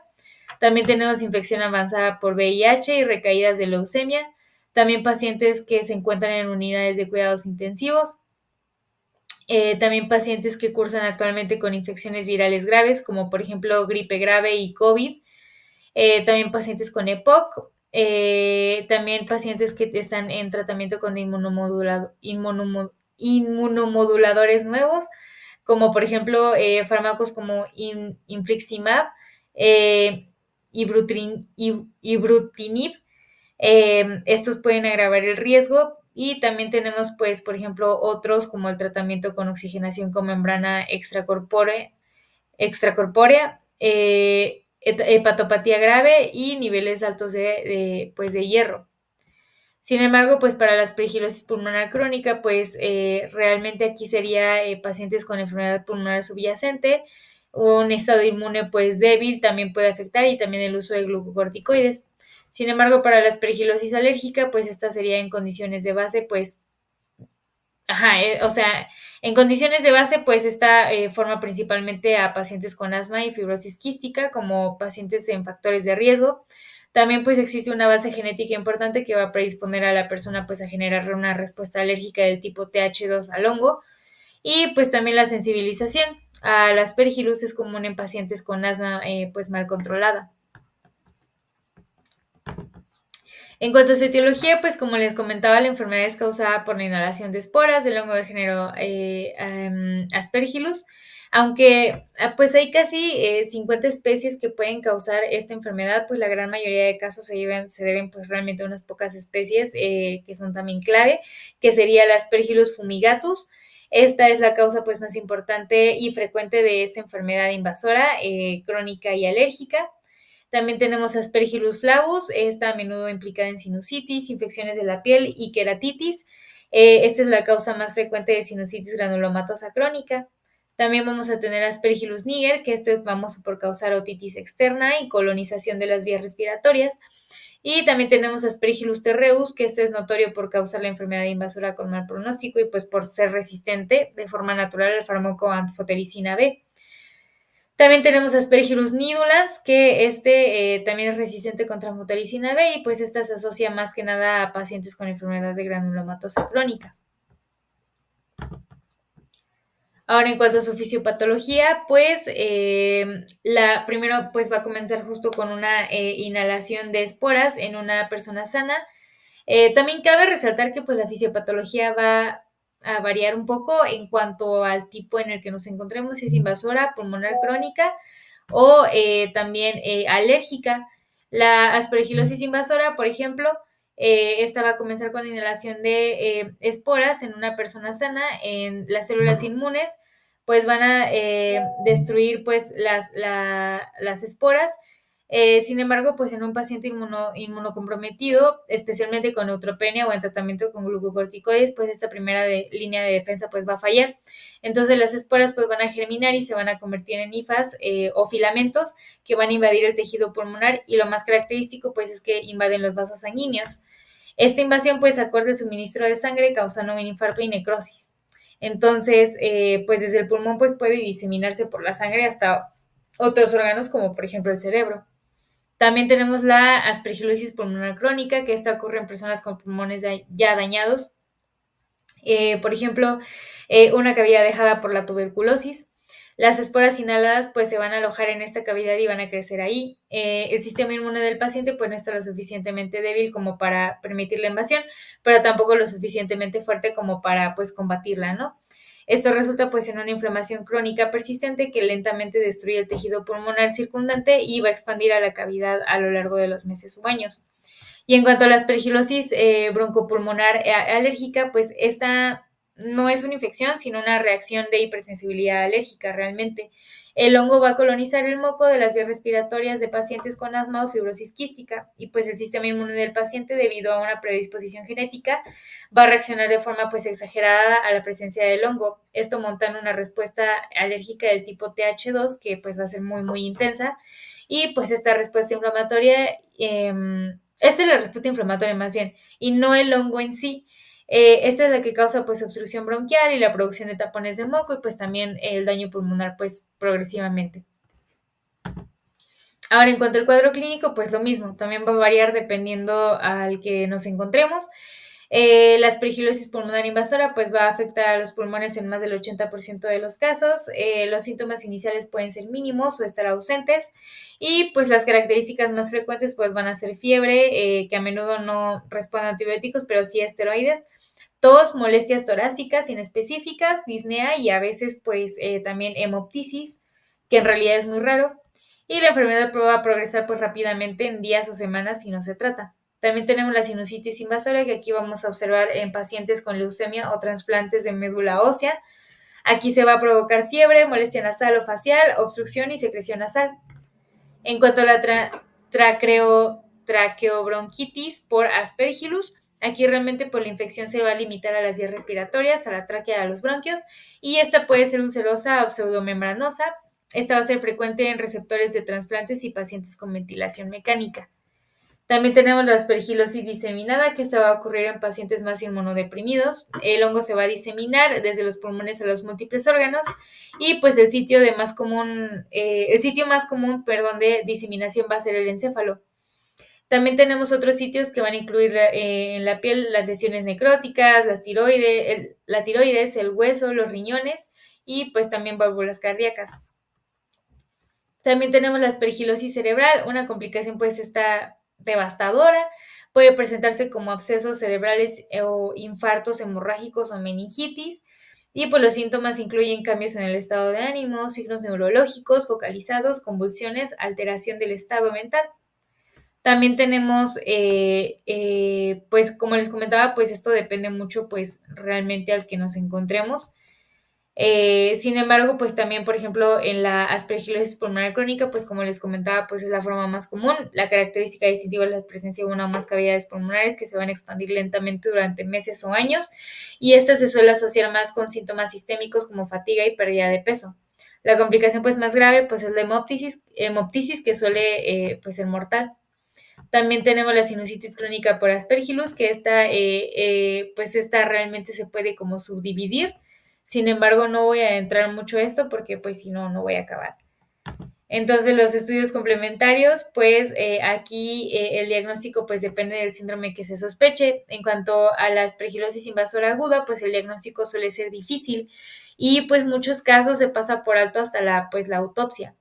También tenemos infección avanzada por VIH y recaídas de leucemia. También pacientes que se encuentran en unidades de cuidados intensivos. También pacientes que cursan actualmente con infecciones virales graves, como por ejemplo gripe grave y COVID. También pacientes con EPOC, también pacientes que están en tratamiento con inmunomoduladores nuevos, como por ejemplo fármacos como infliximab, ibrutinib. Estos pueden agravar el riesgo y también tenemos, pues, por ejemplo, otros como el tratamiento con oxigenación con membrana extracorpórea, hepatopatía grave y niveles altos pues de hierro. Sin embargo, pues para la aspergilosis pulmonar crónica, pues realmente aquí sería pacientes con enfermedad pulmonar subyacente, Un estado inmune pues débil también puede afectar y también el uso de glucocorticoides. Sin embargo, para la aspergilosis alérgica, pues esta sería en condiciones de base, pues, o sea, en condiciones de base, pues esta forma principalmente a pacientes con asma y fibrosis quística como pacientes en factores de riesgo. También pues existe una base genética importante que va a predisponer a la persona pues a generar una respuesta alérgica del tipo TH2 al hongo. Y pues también la sensibilización al aspergillus es común en pacientes con asma pues mal controlada. En cuanto a su etiología, pues como les comentaba, la enfermedad es causada por la inhalación de esporas del hongo del género Aspergillus, aunque pues hay casi 50 especies que pueden causar esta enfermedad, pues la gran mayoría de casos se deben pues realmente a unas pocas especies que son también clave, que sería el Aspergillus fumigatus. Esta es la causa pues más importante y frecuente de esta enfermedad invasora, crónica y alérgica. También tenemos Aspergillus flavus, esta a menudo implicada en sinusitis, infecciones de la piel y queratitis. Esta es la causa más frecuente de sinusitis granulomatosa crónica. También vamos a tener Aspergillus niger, que este es famoso por causar otitis externa y colonización de las vías respiratorias. Y también tenemos Aspergillus terreus, que este es notorio por causar la enfermedad invasora con mal pronóstico y pues por ser resistente de forma natural al fármaco anfotericina B. También tenemos Aspergillus nidulans, que también es resistente contra anfotericina B y pues esta se asocia más que nada a pacientes con enfermedad de granulomatosa crónica. Ahora, en cuanto a su fisiopatología, pues primero pues va a comenzar justo con una inhalación de esporas en una persona sana. También cabe resaltar que pues la fisiopatología va a variar un poco en cuanto al tipo en el que nos encontremos, si es invasora, pulmonar crónica o también alérgica. La aspergilosis invasora, por ejemplo, esta va a comenzar con inhalación de esporas en una persona sana. En las células inmunes pues van a destruir pues las esporas. Sin embargo, pues en un paciente inmunocomprometido, especialmente con neutropenia o en tratamiento con glucocorticoides, pues esta primera línea de defensa pues va a fallar. Entonces las esporas pues van a germinar y se van a convertir en hifas o filamentos que van a invadir el tejido pulmonar y lo más característico pues es que invaden los vasos sanguíneos. Esta invasión pues acorta el suministro de sangre causando un infarto y necrosis. Entonces, pues desde el pulmón pues puede diseminarse por la sangre hasta otros órganos como por ejemplo el cerebro. También tenemos la aspergilosis pulmonar crónica, que esta ocurre en personas con pulmones ya dañados. Por ejemplo, una cavidad dejada por la tuberculosis. Las esporas inhaladas pues se van a alojar en esta cavidad y van a crecer ahí. El sistema inmune del paciente pues no está lo suficientemente débil como para permitir la invasión, pero tampoco lo suficientemente fuerte como para pues combatirla, ¿no? Esto resulta pues en una inflamación crónica persistente que lentamente destruye el tejido pulmonar circundante y va a expandir a la cavidad a lo largo de los meses o años. Y en cuanto a la aspergilosis broncopulmonar alérgica, pues esta no es una infección, sino una reacción de hipersensibilidad alérgica realmente. El hongo va a colonizar el moco de las vías respiratorias de pacientes con asma o fibrosis quística y pues el sistema inmune del paciente, debido a una predisposición genética, va a reaccionar de forma pues exagerada a la presencia del hongo. Esto montando una respuesta alérgica del tipo TH2 que pues va a ser muy muy intensa y pues esta respuesta inflamatoria esta es la respuesta inflamatoria más bien, y no el hongo en sí. Esta es la que causa pues obstrucción bronquial y la producción de tapones de moco y pues también el daño pulmonar pues progresivamente. Ahora, en cuanto al cuadro clínico, pues lo mismo, también va a variar dependiendo al que nos encontremos. La aspergilosis pulmonar invasora pues va a afectar a los pulmones en más del 80% de los casos. Los síntomas iniciales pueden ser mínimos o estar ausentes y pues las características más frecuentes pues van a ser fiebre, que a menudo no responde a antibióticos, pero sí a esteroides, tos, molestias torácicas inespecíficas, disnea y a veces pues también hemoptisis, que en realidad es muy raro. Y la enfermedad va a progresar pues rápidamente en días o semanas si no se trata. También tenemos la sinusitis invasora, que aquí vamos a observar en pacientes con leucemia o trasplantes de médula ósea. Aquí se va a provocar fiebre, molestia nasal o facial, obstrucción y secreción nasal. En cuanto a la traqueobronquitis por Aspergillus, aquí realmente por la infección se va a limitar a las vías respiratorias, a la tráquea, a los bronquios, y esta puede ser ulcerosa o pseudomembranosa. Esta va a ser frecuente en receptores de trasplantes y pacientes con ventilación mecánica. También tenemos la aspergilosis diseminada, que esta va a ocurrir en pacientes más inmunodeprimidos. El hongo se va a diseminar desde los pulmones a los múltiples órganos y pues el sitio más común, de diseminación va a ser el encéfalo. También tenemos otros sitios que van a incluir en la piel las lesiones necróticas, la tiroides, el hueso, los riñones y pues también válvulas cardíacas. También tenemos la aspergilosis cerebral, una complicación pues esta devastadora, puede presentarse como abscesos cerebrales o infartos hemorrágicos o meningitis, y pues los síntomas incluyen cambios en el estado de ánimo, signos neurológicos focalizados, convulsiones, alteración del estado mental. También tenemos, pues como les comentaba, pues esto depende mucho pues realmente al que nos encontremos. Sin embargo, pues también, por ejemplo, en la aspergilosis pulmonar crónica, pues como les comentaba, pues es la forma más común. La característica distintiva es la presencia de una o más cavidades pulmonares que se van a expandir lentamente durante meses o años, y esta se suele asociar más con síntomas sistémicos como fatiga y pérdida de peso. La complicación pues más grave pues es la hemoptisis que suele pues ser mortal. También tenemos la sinusitis crónica por Aspergillus, que pues esta realmente se puede como subdividir. Sin embargo, no voy a entrar mucho a esto porque pues si no, no voy a acabar. Entonces, los estudios complementarios, pues aquí el diagnóstico pues depende del síndrome que se sospeche. En cuanto a la aspergilosis invasora aguda, pues el diagnóstico suele ser difícil y pues muchos casos se pasa por alto hasta la autopsia.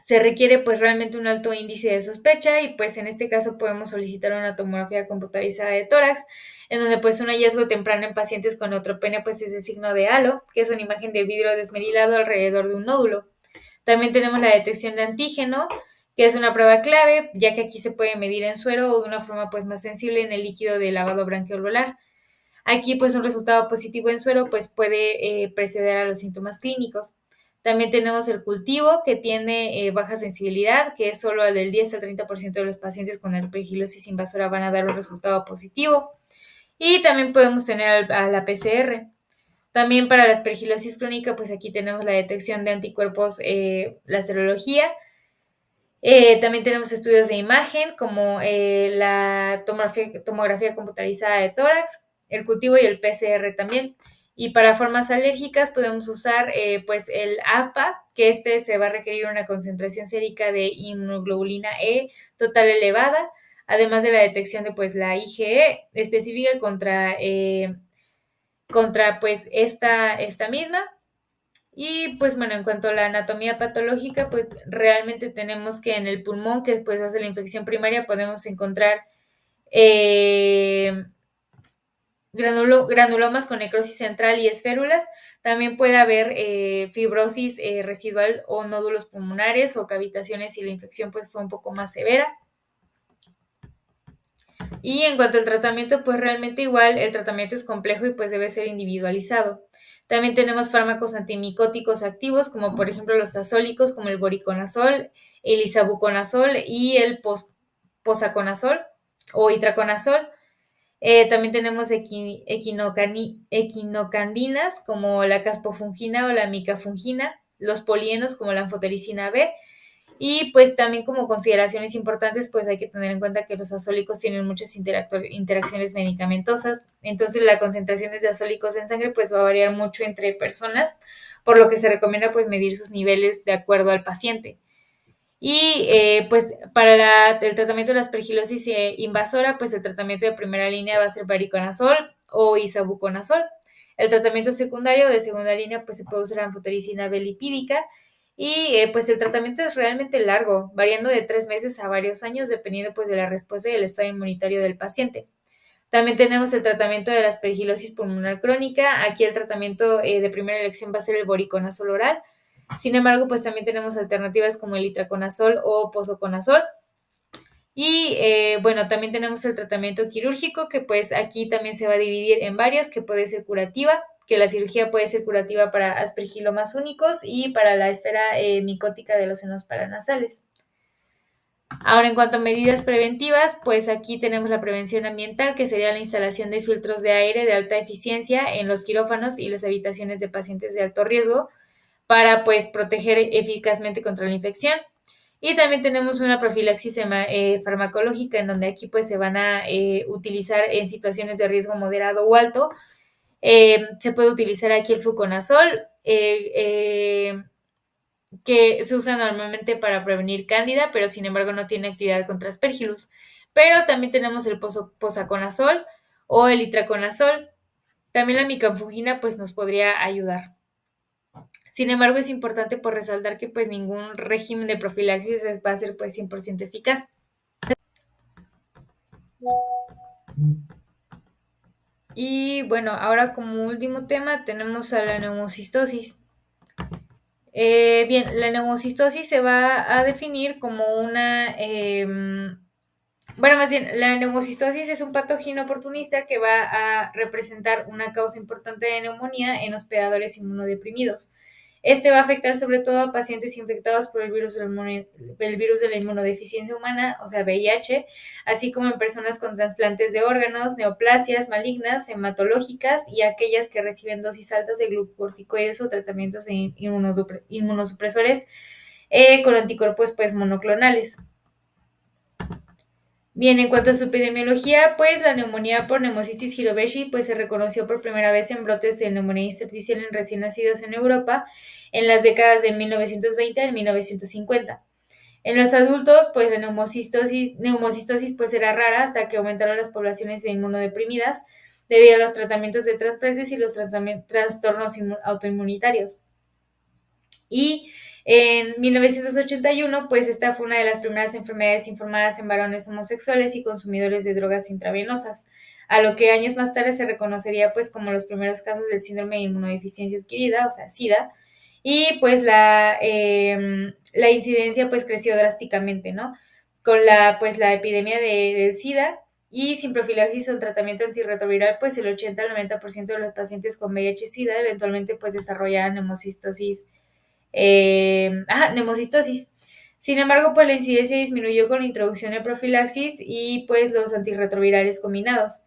Se requiere pues realmente un alto índice de sospecha y pues en este caso podemos solicitar una tomografía computarizada de tórax, en donde pues un hallazgo temprano en pacientes con neutropenia pues es el signo de halo, que es una imagen de vidrio desmerilado alrededor de un nódulo. También tenemos la detección de antígeno, que es una prueba clave, ya que aquí se puede medir en suero o de una forma pues más sensible en el líquido de lavado branquioalveolar. Aquí pues un resultado positivo en suero pues puede preceder a los síntomas clínicos. También tenemos el cultivo, que tiene baja sensibilidad, que es solo del 10 al 30% de los pacientes con aspergilosis invasora van a dar un resultado positivo. Y también podemos tener a la PCR. También para la aspergilosis crónica, pues aquí tenemos la detección de anticuerpos, la serología. También tenemos estudios de imagen como la tomografía computarizada de tórax, el cultivo y el PCR también. Y para formas alérgicas podemos usar pues el APA, que se va a requerir una concentración sérica de inmunoglobulina E total elevada, además de la detección de pues la IgE específica contra pues esta misma. Y pues bueno, en cuanto a la anatomía patológica, pues realmente tenemos que en el pulmón, que después hace la infección primaria, podemos encontrar eh, granulomas con necrosis central y esférulas. También puede haber fibrosis residual o nódulos pulmonares o cavitaciones si la infección pues fue un poco más severa. Y en cuanto al tratamiento, pues realmente igual el tratamiento es complejo y pues debe ser individualizado. También tenemos fármacos antimicóticos activos, como por ejemplo los azólicos, como el voriconazol, el isavuconazol y el posaconazol o itraconazol. También tenemos equinocandinas, como la caspofungina o la micafungina, los polienos, como la anfotericina B, y pues también como consideraciones importantes, pues hay que tener en cuenta que los azólicos tienen muchas interacciones medicamentosas, entonces la concentración de azólicos en sangre pues va a variar mucho entre personas, por lo que se recomienda pues medir sus niveles de acuerdo al paciente. Y pues para el tratamiento de la aspergilosis invasora, pues el tratamiento de primera línea va a ser variconazol o isavuconazol. El tratamiento secundario de segunda línea, pues se puede usar anfotericina B lipídica. Y pues el tratamiento es realmente largo, variando de 3 meses a varios años, dependiendo pues de la respuesta y el estado inmunitario del paciente. También tenemos el tratamiento de la aspergilosis pulmonar crónica. Aquí el tratamiento de primera elección va a ser el voriconazol oral. Sin embargo, pues también tenemos alternativas como el itraconazol o posaconazol. Y bueno, también tenemos el tratamiento quirúrgico, que pues aquí también se va a dividir en varias, que puede ser curativa, que la cirugía puede ser curativa para aspergilomas únicos y para la esfera micótica de los senos paranasales. Ahora, en cuanto a medidas preventivas, pues aquí tenemos la prevención ambiental, que sería la instalación de filtros de aire de alta eficiencia en los quirófanos y las habitaciones de pacientes de alto riesgo, para pues proteger eficazmente contra la infección. Y también tenemos una profilaxis farmacológica en donde aquí pues se van a utilizar en situaciones de riesgo moderado o alto. Se puede utilizar aquí el fluconazol, que se usa normalmente para prevenir cándida, pero sin embargo no tiene actividad contra aspergillus. Pero también tenemos el posaconazol o el itraconazol. También la micafungina pues nos podría ayudar. Sin embargo, es importante por resaltar que pues ningún régimen de profilaxis va a ser pues 100% eficaz. Y bueno, ahora como último tema tenemos a la neumocistosis. Bien, la neumocistosis se va a definir como bueno, más bien, la neumocistosis es un patógeno oportunista que va a representar una causa importante de neumonía en hospedadores inmunodeprimidos. Este va a afectar sobre todo a pacientes infectados por el virus de la inmunodeficiencia humana, o sea, VIH, así como en personas con trasplantes de órganos, neoplasias malignas, hematológicas y aquellas que reciben dosis altas de glucocorticoides o tratamientos inmunosupresores con anticuerpos pues monoclonales. Bien, en cuanto a su epidemiología, pues la neumonía por Pneumocystis jirovecii pues se reconoció por primera vez en brotes de neumonía intersticial en recién nacidos en Europa en las décadas de 1920 a 1950. En los adultos, pues la neumocistosis pues era rara hasta que aumentaron las poblaciones de inmunodeprimidas debido a los tratamientos de trasplantes y los trastornos autoinmunitarios. Y en 1981, pues esta fue una de las primeras enfermedades informadas en varones homosexuales y consumidores de drogas intravenosas, a lo que años más tarde se reconocería pues como los primeros casos del síndrome de inmunodeficiencia adquirida, o sea, SIDA, y pues la incidencia pues creció drásticamente, ¿no? Con la epidemia del SIDA y sin profilaxis o tratamiento antirretroviral, pues el 80 al 90% de los pacientes con VIH-Sida eventualmente pues desarrollaban neumocistosis. Sin embargo, pues la incidencia disminuyó con la introducción de profilaxis y pues los antirretrovirales combinados.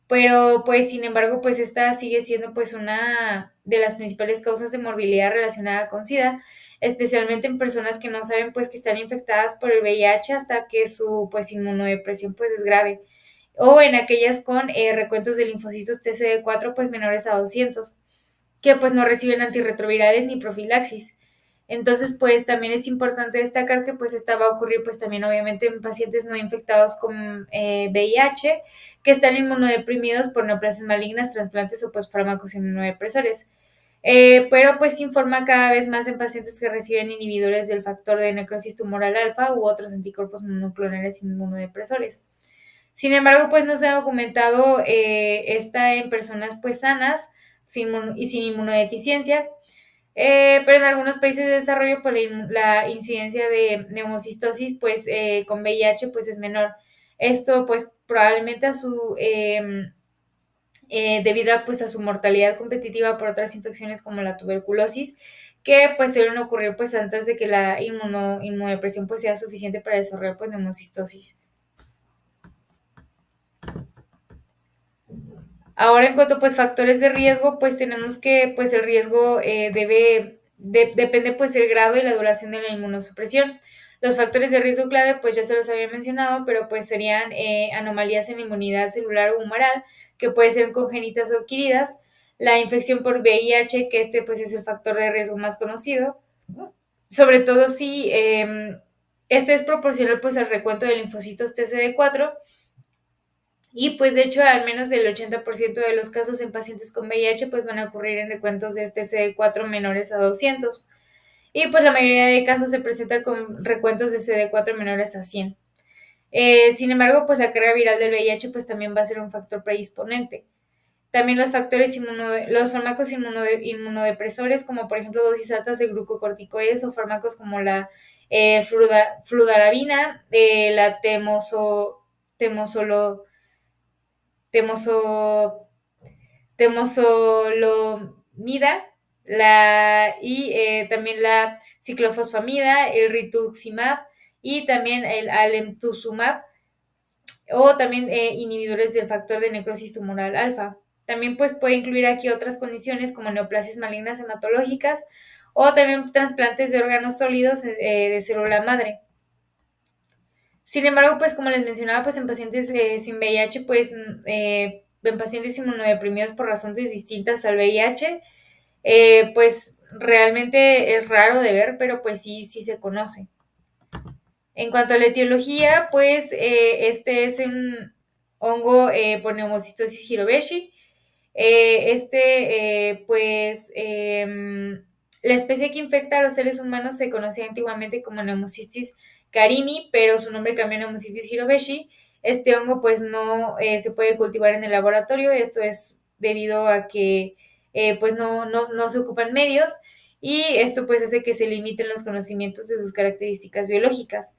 Pero pues sin embargo, pues esta sigue siendo pues una de las principales causas de morbilidad relacionada con SIDA, especialmente en personas que no saben pues que están infectadas por el VIH hasta que su pues inmunodepresión pues es grave, o en aquellas con recuentos de linfocitos TCD4 pues menores a 200, que pues no reciben antirretrovirales ni profilaxis. Entonces, pues también es importante destacar que pues esta va a ocurrir pues también obviamente en pacientes no infectados con VIH que están inmunodeprimidos por neoplasias malignas, trasplantes o pues fármacos inmunodepresores. Pero pues se informa cada vez más en pacientes que reciben inhibidores del factor de necrosis tumoral alfa u otros anticuerpos monoclonales inmunodepresores. Sin embargo, pues no se ha documentado esta en personas pues sanas y sin inmunodeficiencia, pero en algunos países de desarrollo pues, la incidencia de neumocistosis pues con VIH pues es menor. Esto pues probablemente debido pues a su mortalidad competitiva por otras infecciones como la tuberculosis, que pues suelen ocurrir pues antes de que la inmunodepresión pues sea suficiente para desarrollar pues neumocistosis. Ahora en cuanto pues factores de riesgo, pues tenemos que pues el riesgo depende pues el grado y la duración de la inmunosupresión. Los factores de riesgo clave pues ya se los había mencionado, pero pues serían anomalías en la inmunidad celular o humoral, que pueden ser congénitas o adquiridas, la infección por VIH, que este pues es el factor de riesgo más conocido, sobre todo si este es proporcional pues al recuento de linfocitos TCD4. Y pues de hecho al menos el 80% de los casos en pacientes con VIH pues van a ocurrir en recuentos de este CD4 menores a 200. Y pues la mayoría de casos se presenta con recuentos de CD4 menores a 100. Sin embargo, pues la carga viral del VIH pues también va a ser un factor predisponente. También los fármacos inmunodepresores, como por ejemplo dosis altas de glucocorticoides o fármacos como la fludarabina, la temosolo, temoso, temozolomida, también la ciclofosfamida, el rituximab y también el alemtuzumab, o también inhibidores del factor de necrosis tumoral alfa. También pues puede incluir aquí otras condiciones como neoplasias malignas hematológicas o también trasplantes de órganos sólidos de célula madre. Sin embargo, pues como les mencionaba, pues en pacientes sin VIH, pues en pacientes inmunodeprimidos por razones distintas al VIH, pues realmente es raro de ver, pero pues sí, sí se conoce. En cuanto a la etiología, pues este es un hongo por Pneumocystis jirovecii. Pues la especie que infecta a los seres humanos se conocía antiguamente como Pneumocystis carini, pero su nombre cambió a Pneumocystis jirovecii. Este hongo pues no se puede cultivar en el laboratorio, esto es debido a que pues no se ocupan medios y esto pues hace que se limiten los conocimientos de sus características biológicas.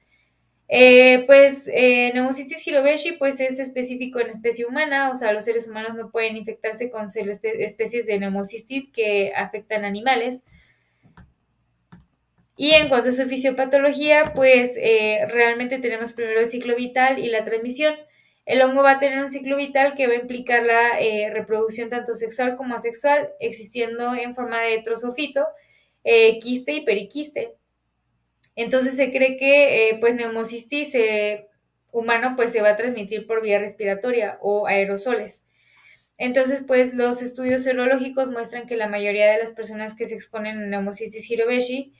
Pneumocystis jirovecii pues es específico en especie humana, o sea, los seres humanos no pueden infectarse con especies de pneumocystis que afectan animales. Y en cuanto a su fisiopatología, pues realmente tenemos primero el ciclo vital y la transmisión. El hongo va a tener un ciclo vital que va a implicar la reproducción tanto sexual como asexual, existiendo en forma de trozofito, quiste y periquiste. Entonces se cree que pues neumocistis humano pues se va a transmitir por vía respiratoria o aerosoles. Entonces, pues los estudios serológicos muestran que la mayoría de las personas que se exponen a Pneumocystis jirovecii,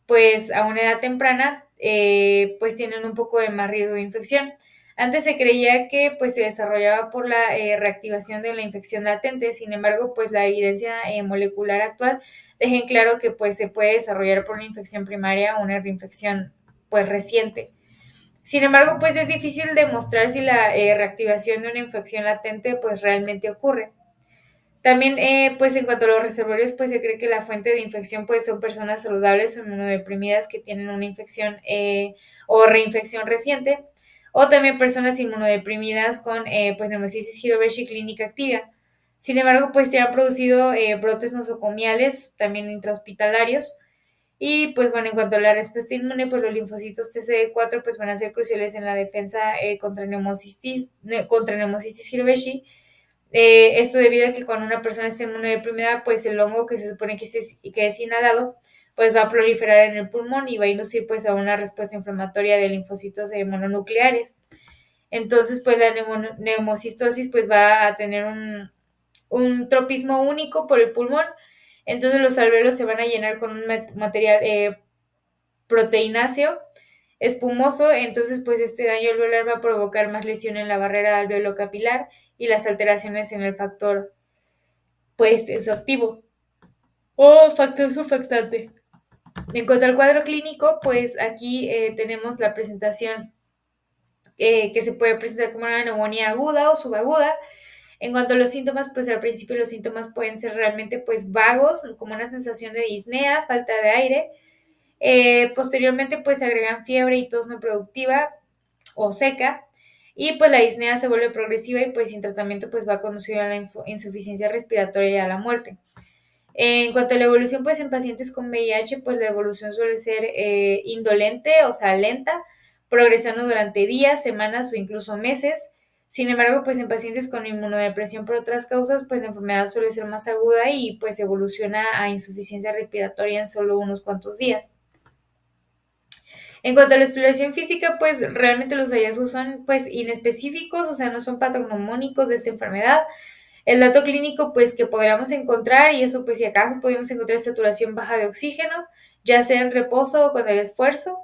pues a una edad temprana, pues tienen un poco de más riesgo de infección. Antes se creía que pues se desarrollaba por la reactivación de la infección latente, sin embargo, pues la evidencia molecular actual deja en claro que pues se puede desarrollar por una infección primaria o una reinfección pues reciente. Sin embargo, pues es difícil demostrar si la reactivación de una infección latente pues realmente ocurre. También, pues en cuanto a los reservorios, pues se cree que la fuente de infección pues son personas saludables o inmunodeprimidas que tienen una infección o reinfección reciente, o también personas inmunodeprimidas con pues Pneumocystis jirovecii clínica activa. Sin embargo, pues se han producido brotes nosocomiales, también intrahospitalarios, y pues bueno, en cuanto a la respuesta inmune, pues los linfocitos TCD4 pues van a ser cruciales en la defensa contra Pneumocystis jirovecii. Esto debido a que cuando una persona está inmunodeprimida, pues el hongo que se supone que es inhalado, pues va a proliferar en el pulmón y va a inducir pues a una respuesta inflamatoria de linfocitos mononucleares. Entonces, pues la neumocistosis pues va a tener un tropismo único por el pulmón, entonces los alveolos se van a llenar con un material proteináceo espumoso, entonces pues este daño alveolar va a provocar más lesión en la barrera alveolo-capilar y las alteraciones en el factor pues tensoactivo o factor surfactante. En cuanto al cuadro clínico, pues aquí tenemos la presentación que se puede presentar como una neumonía aguda o subaguda. En cuanto a los síntomas, pues al principio los síntomas pueden ser realmente pues vagos, como una sensación de disnea, falta de aire. Posteriormente pues se agregan fiebre y tos no productiva o seca. Y pues la disnea se vuelve progresiva y pues sin tratamiento pues va a conducir a la insuficiencia respiratoria y a la muerte. En cuanto a la evolución, pues en pacientes con VIH, pues la evolución suele ser indolente, o sea, lenta, progresando durante días, semanas o incluso meses. Sin embargo, pues en pacientes con inmunodepresión por otras causas, pues la enfermedad suele ser más aguda y pues evoluciona a insuficiencia respiratoria en solo unos cuantos días. En cuanto a la exploración física, pues realmente los hallazgos son pues inespecíficos, o sea, no son patognomónicos de esta enfermedad. El dato clínico, pues, que podríamos encontrar, y eso, pues, si acaso podemos encontrar saturación baja de oxígeno, ya sea en reposo o con el esfuerzo.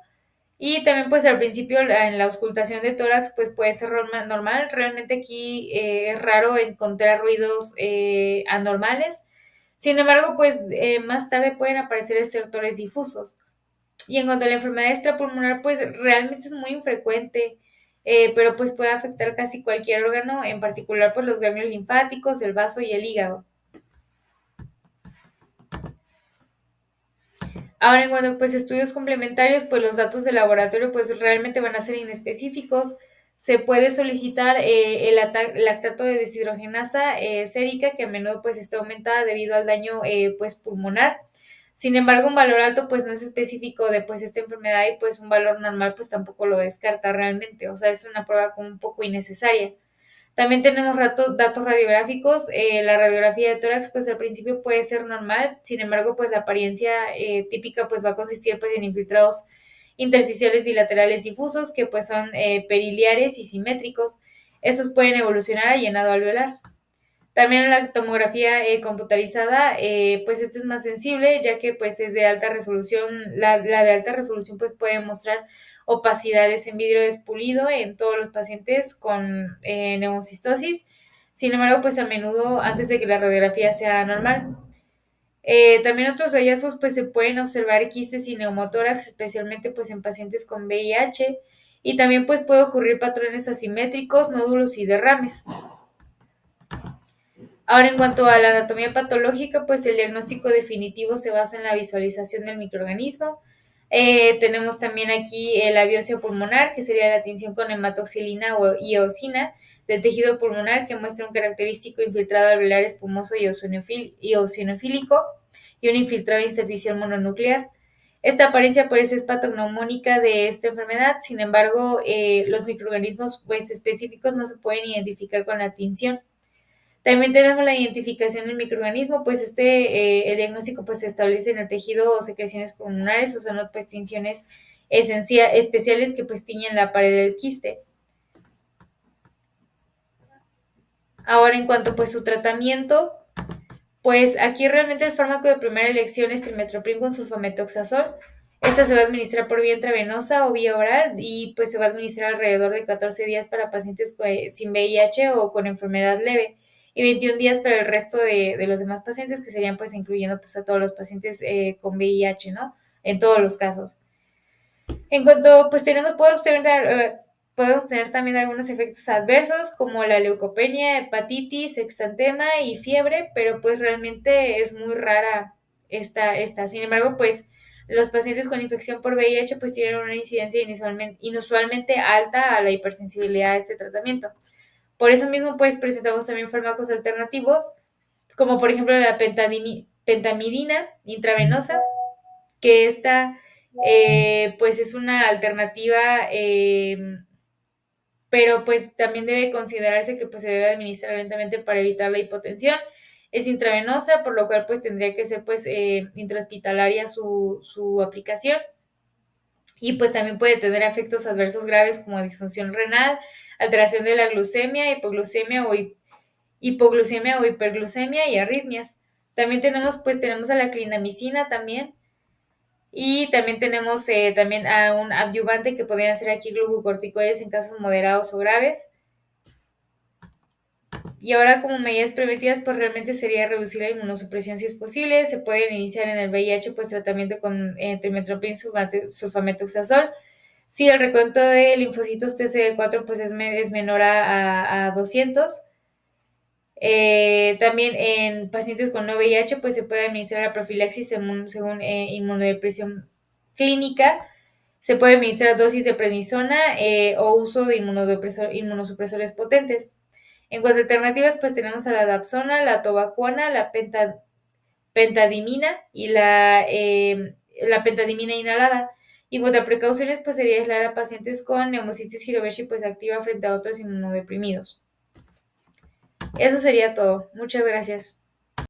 Y también, pues, al principio, en la auscultación de tórax, pues, puede ser normal. Realmente aquí es raro encontrar ruidos anormales. Sin embargo, pues, más tarde pueden aparecer estertores difusos. Y en cuanto a la enfermedad extrapulmonar, pues realmente es muy infrecuente, pero pues puede afectar casi cualquier órgano, en particular pues los ganglios linfáticos, el vaso y el hígado. Ahora, en cuanto pues estudios complementarios, pues los datos de laboratorio pues realmente van a ser inespecíficos. Se puede solicitar el lactato de deshidrogenasa sérica, que a menudo pues está aumentada debido al daño pues pulmonar. Sin embargo, un valor alto pues no es específico de pues esta enfermedad y pues un valor normal pues tampoco lo descarta realmente. O sea, es una prueba como un poco innecesaria. También tenemos datos radiográficos. La radiografía de tórax, pues al principio puede ser normal, sin embargo, pues la apariencia típica pues va a consistir pues en infiltrados intersticiales bilaterales difusos que pues son periliares y simétricos. Estos pueden evolucionar a llenado alveolar. También la tomografía computarizada, pues esta es más sensible, ya que pues es de alta resolución. La de alta resolución pues puede mostrar opacidades en vidrio despulido en todos los pacientes con neumocistosis. Sin embargo, pues a menudo antes de que la radiografía sea normal. También otros hallazgos pues se pueden observar quistes y neumotórax, especialmente pues en pacientes con VIH, y también pues puede ocurrir patrones asimétricos, nódulos y derrames. Ahora, en cuanto a la anatomía patológica, pues el diagnóstico definitivo se basa en la visualización del microorganismo. Tenemos también aquí la biopsia pulmonar, que sería la tinción con hematoxilina y eosina del tejido pulmonar, que muestra un característico infiltrado alveolar espumoso y eosinofílico y un infiltrado intersticial mononuclear. Esta apariencia parece patognomónica de esta enfermedad, sin embargo, los microorganismos pues, específicos no se pueden identificar con la tinción. También tenemos la identificación del microorganismo, pues el diagnóstico pues se establece en el tejido o secreciones pulmonares o son pues tinciones especiales que pues tiñen la pared del quiste. Ahora, en cuanto pues su tratamiento, pues aquí realmente el fármaco de primera elección es trimethoprim con sulfametoxazol. Esta se va a administrar por vía intravenosa o vía oral y pues se va a administrar alrededor de 14 días para pacientes sin VIH o con enfermedad leve y 21 días para el resto de los demás pacientes, que serían pues incluyendo pues a todos los pacientes con VIH, ¿no? En todos los casos. En cuanto pues podemos tener también algunos efectos adversos como la leucopenia, hepatitis, exantema y fiebre, pero pues realmente es muy rara esta. Sin embargo, pues los pacientes con infección por VIH pues tienen una incidencia inusualmente alta a la hipersensibilidad a este tratamiento. Por eso mismo pues presentamos también fármacos alternativos, como por ejemplo la pentamidina intravenosa, que esta pues es una alternativa, pero pues también debe considerarse que pues se debe administrar lentamente para evitar la hipotensión. Es intravenosa, por lo cual pues tendría que ser pues intrahospitalaria su aplicación. Y pues también puede tener efectos adversos graves como disfunción renal, alteración de la glucemia, hipoglucemia o hiperglucemia y arritmias. También tenemos a la clindamicina también, y también tenemos también a un adyuvante que podrían ser aquí glucocorticoides en casos moderados o graves. Y ahora, como medidas preventivas, pues realmente sería reducir la inmunosupresión si es posible. Se pueden iniciar en el VIH pues tratamiento con trimethoprim sulfametoxazol. Si el recuento de linfocitos TCD4 pues es menor a 200. También en pacientes con no VIH pues se puede administrar la profilaxis según inmunodepresión clínica. Se puede administrar dosis de prednisona o uso de inmunosupresores potentes. En cuanto a alternativas, pues tenemos a la dapsona, la tobacuona, la pentadimina y la pentadimina inhalada. Y en cuanto a precauciones, pues sería aislar a pacientes con neumocitis Hiroveshi pues activa frente a otros inmunodeprimidos. Eso sería todo. Muchas gracias.